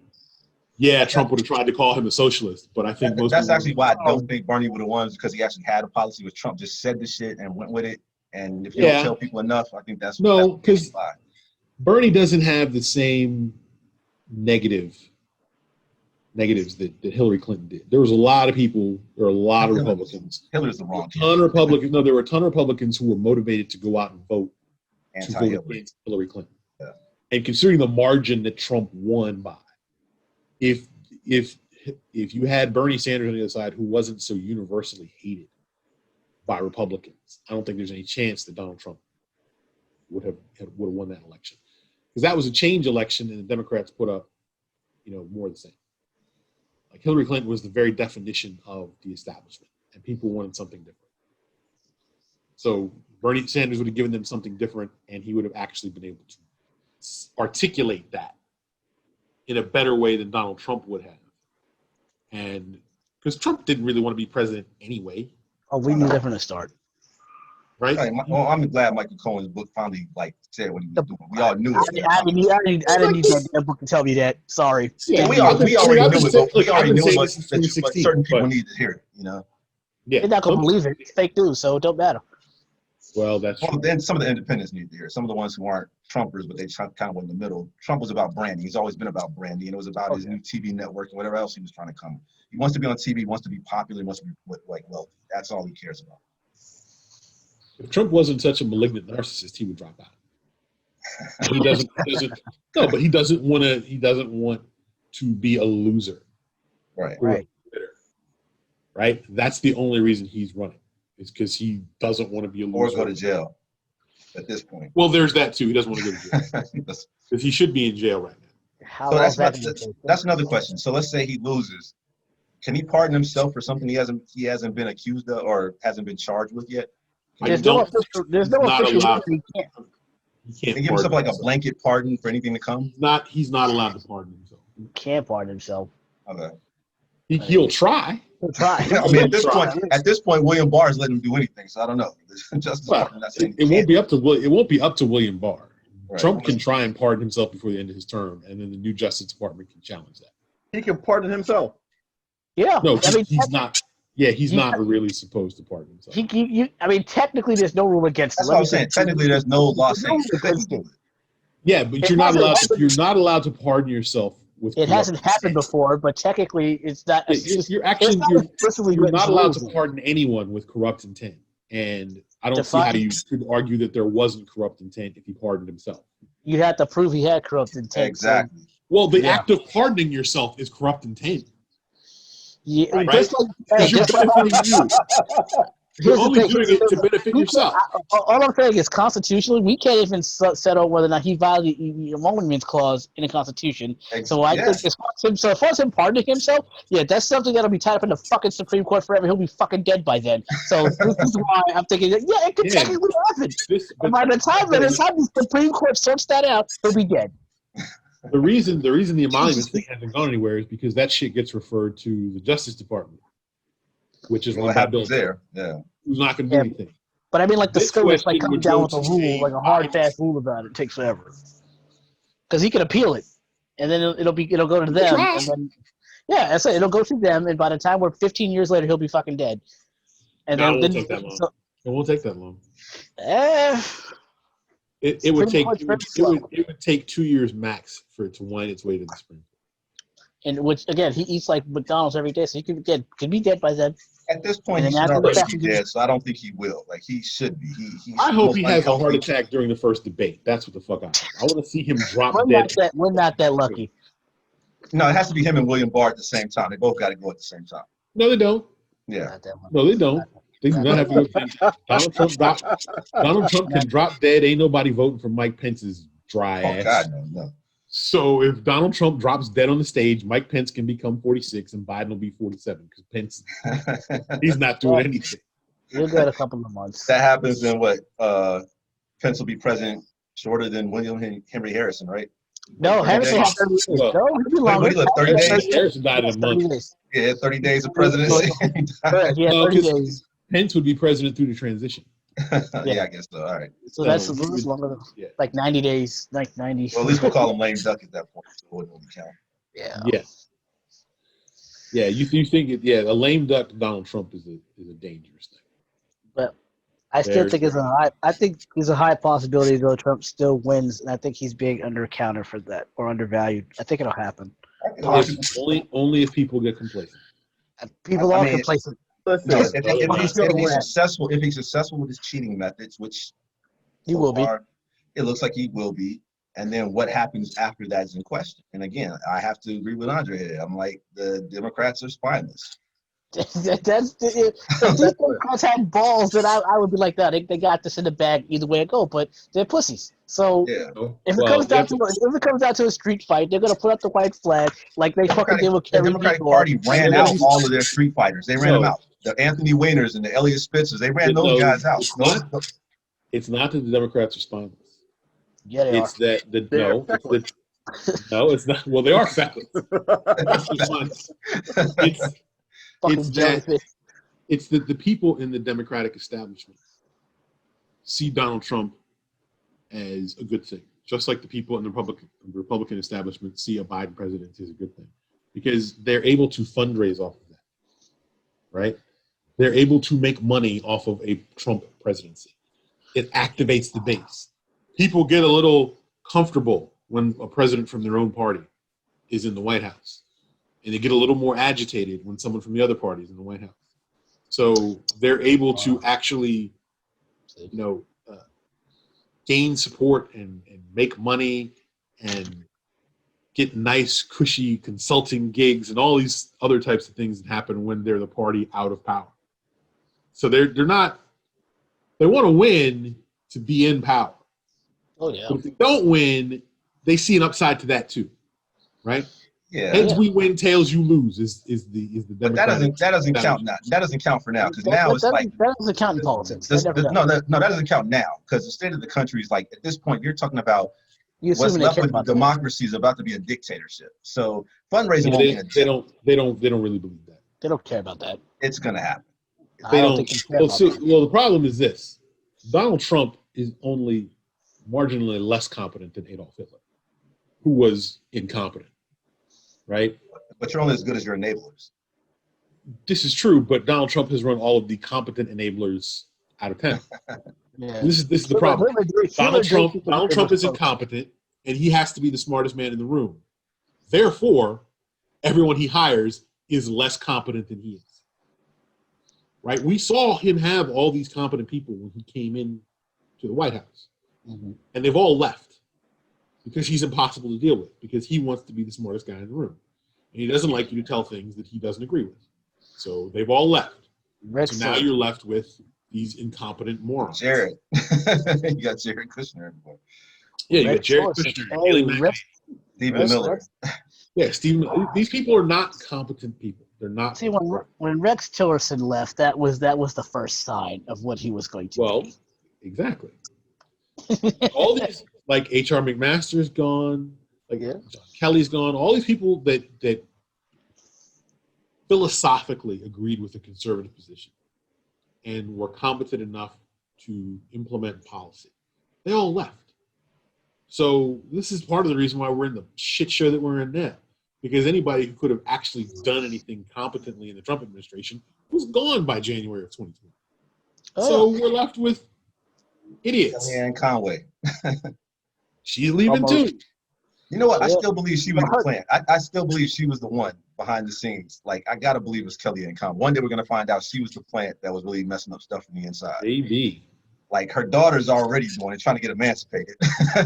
yeah, Trump would have tried to call him a socialist, but I think that's actually why I don't think Bernie would have won, because he actually had a policy with Trump, just said the shit and went with it. And if you don't tell people enough, I think that's because Bernie doesn't have the same negatives that Hillary Clinton did. There was a lot of people, there were a lot of Republicans. Hillary's the wrong Republicans. No, there were a ton of Republicans who were motivated to go out and vote against Hillary Clinton. Yeah. And considering the margin that Trump won by, if you had Bernie Sanders on the other side who wasn't so universally hated by Republicans, I don't think there's any chance that Donald Trump would have won that election, because that was a change election, and the Democrats put up, more of the same. Like Hillary Clinton was the very definition of the establishment, and people wanted something different. So Bernie Sanders would have given them something different, and he would have actually been able to articulate that in a better way than Donald Trump would have. And because Trump didn't really want to be president anyway. Oh, we knew that from the start. Right? I'm glad Michael Cohen's book finally said what he was doing. We all knew it. I didn't need that book to tell me that. Sorry. Yeah, we already knew it. We already knew it, but certain people needed to hear it. Yeah, they're not gonna believe it. It's fake news, so it don't matter. Well, that's true. Then some of the independents need to hear it. Some of the ones who aren't Trumpers, but they kind of went in the middle. Trump was about branding. He's always been about branding, and it was about his new TV network and whatever else he was trying to come. He wants to be on TV. He wants to be popular. He wants to be wealthy. That's all he cares about. If Trump wasn't such a malignant narcissist, he would drop out. He doesn't. No, but he doesn't want to. He doesn't want to be a loser. Right. Right. That's the only reason he's running. Is because he doesn't want to be a loser. Or go to jail. At this point. Well, there's that too. He doesn't want to go to jail because he should be in jail right now. So that's another question. So let's say he loses. Can he pardon himself for something he hasn't been accused of or hasn't been charged with yet? There's no official. He can't give himself like a blanket pardon for anything to come. He's not allowed to pardon himself. He can't pardon himself. Okay. He'll try. He'll try. I mean, at this point, William Barr is letting him do anything. So I don't know. It won't be up to William Barr. Right. Trump can try and pardon himself before the end of his term, and then the new Justice Department can challenge that. He can pardon himself. Yeah. No, he's not. Yeah, he's not really supposed to pardon himself. Technically, there's no rule against it. That's what I'm saying. Technically, there's no law saying you couldn't do it. Yeah, but you're not allowed to pardon yourself with. It hasn't happened before, but technically, it's not. You're not allowed to pardon anyone with corrupt intent, and I don't see how you could argue that there wasn't corrupt intent if he pardoned himself. You have to prove he had corrupt intent. Exactly. So. Well, the act of pardoning yourself is corrupt intent. Yeah, right? You're benefiting you. You're only doing it to benefit yourself. All I'm saying is, constitutionally, we can't even settle whether or not he violated the emoluments clause in the Constitution. So I think as far as him pardoning himself, that's something that'll be tied up in the fucking Supreme Court forever. He'll be fucking dead by then. So this is why I'm thinking, it could technically happen. And by the time the Supreme Court sorts that out, he'll be dead. The reason the emoluments thing hasn't gone anywhere is because that shit gets referred to the Justice Department, which is what happens there. Yeah, who's not going to do anything. But I mean, like the scourge, like coming down with a rule, like a hard, fast rule about it, takes forever. Because he could appeal it, and then it'll go to them, and then I say it'll go to them, and by the time we're 15 years later, he'll be fucking dead. And it won't take that long. It won't take that long. It would take 2 years max for it to wind its way to the Supreme Court. And which again, he eats like McDonald's every day, so he could be dead by then. At this point, he should already be dead, so I don't think he will. Like, he should be. I hope he has a heart attack during the first debate. That's what the fuck I want to see him drop dead. We're not that lucky. No, it has to be him and William Barr at the same time. They both got to go at the same time. No, they don't. Yeah. No, they don't. They do not have to go. Donald Trump can drop dead. Ain't nobody voting for Mike Pence's dry ass. Oh, God, no. So if Donald Trump drops dead on the stage, Mike Pence can become 46 and Biden will be 47 because Pence, he's not doing anything. You'll get a couple of months. That happens, then what? Pence will be president shorter than William Henry Harrison, right? No, Harrison has 30 days. No, he'll be longer. He lived 30 days. Harrison died in a month. Yeah, 30 days of presidency. Yeah, 30 days. Pence would be president through the transition. Yeah, I guess so. All right. So that's a little longer. Yeah. Like 90 days, like 90. Well, at least we'll call him lame duck at that point. So it won't count. Yeah. Yes. Yeah, you think it? Yeah, a lame duck Donald Trump is a dangerous thing. But I still think there's a high possibility though Trump still wins, and I think he's being undercounted for that or undervalued. I think it'll happen. Only if people get complacent. People are complacent. If he's successful with his cheating methods, which he will be, it looks like he will be. And then what happens after that is in question. And again, I have to agree with Andre here. I'm like, the Democrats are spineless. These Democrats had balls that I would be like that. They got this in the bag either way it go, but they're pussies. So if it comes down to a street fight, they're gonna put up the white flag like they fucking did with Kerry. The Democratic Party ran out all of their street fighters. They ran them out. The Anthony Weyners and the Elliot Spitzers. They ran those guys out. It's not that the Democrats are spineless. Yeah, they it's are. No, it's not. Well, they are feckless. It's that the people in the Democratic establishment see Donald Trump as a good thing, just like the people in the Republican establishment see a Biden presidency as a good thing, because they're able to fundraise off of that, right? They're able to make money off of a Trump presidency. It activates the base. People get a little comfortable when a president from their own party is in the White House. And they get a little more agitated when someone from the other party is in the White House. So they're able to actually, gain support and make money and get nice, cushy consulting gigs and all these other types of things that happen when they're the party out of power. So they want to win to be in power. Oh yeah. But if they don't win, they see an upside to that too, right? Yeah. Heads we win, tails you lose is the But that doesn't count now. That doesn't count for now because now it's like that doesn't count in politics. That doesn't count now because the state of the country is like at this point you're talking about what's left with democracy is about to be a dictatorship. So fundraising won't be they don't really believe that. They don't care about that. It's gonna happen. They don't. Well, the problem is this: Donald Trump is only marginally less competent than Adolf Hitler, who was incompetent. Right? But you're only as good as your enablers. This is true, but Donald Trump has run all of the competent enablers out of town. Yeah. This is the problem. Donald Trump is incompetent, and he has to be the smartest man in the room. Therefore, everyone he hires is less competent than he is. Right? We saw him have all these competent people when he came in to the White House. Mm-hmm. And they've all left. Because he's impossible to deal with, because he wants to be the smartest guy in the room. And he doesn't like you to tell things that he doesn't agree with. So they've all left. So now you're left with these incompetent morons. Jared. You got Jared Kushner. Yeah, you got Jared Kushner. Stephen Miller. Yeah, Stephen. These people are not competent people. They're not. See, when Rex Tillerson left, that was the first sign of what he was going to be. Exactly. All these... Like H.R. McMaster's gone, John Kelly's gone. All these people that philosophically agreed with the conservative position and were competent enough to implement policy, they all left. So this is part of the reason why we're in the shit show that we're in now. Because anybody who could have actually done anything competently in the Trump administration was gone by January of 2020. So we're left with idiots. Kellyanne Conway. She's leaving too. You know what? I still believe she was the plant. I still believe she was the one behind the scenes. Like, I gotta believe it was Kelly and Con. One day we're gonna find out she was the plant that was really messing up stuff from the inside. Maybe. Like, her daughter's already doing it, trying to get emancipated.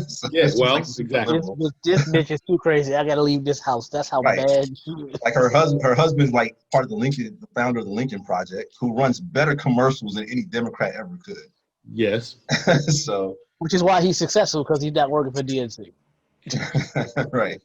So yeah, well, like exactly. This bitch is too crazy. I gotta leave this house. That's how bad she is. Like, her husband's like part of the founder of the Lincoln Project, who runs better commercials than any Democrat ever could. Yes. So. Which is why he's successful, because he's not working for DNC. Right.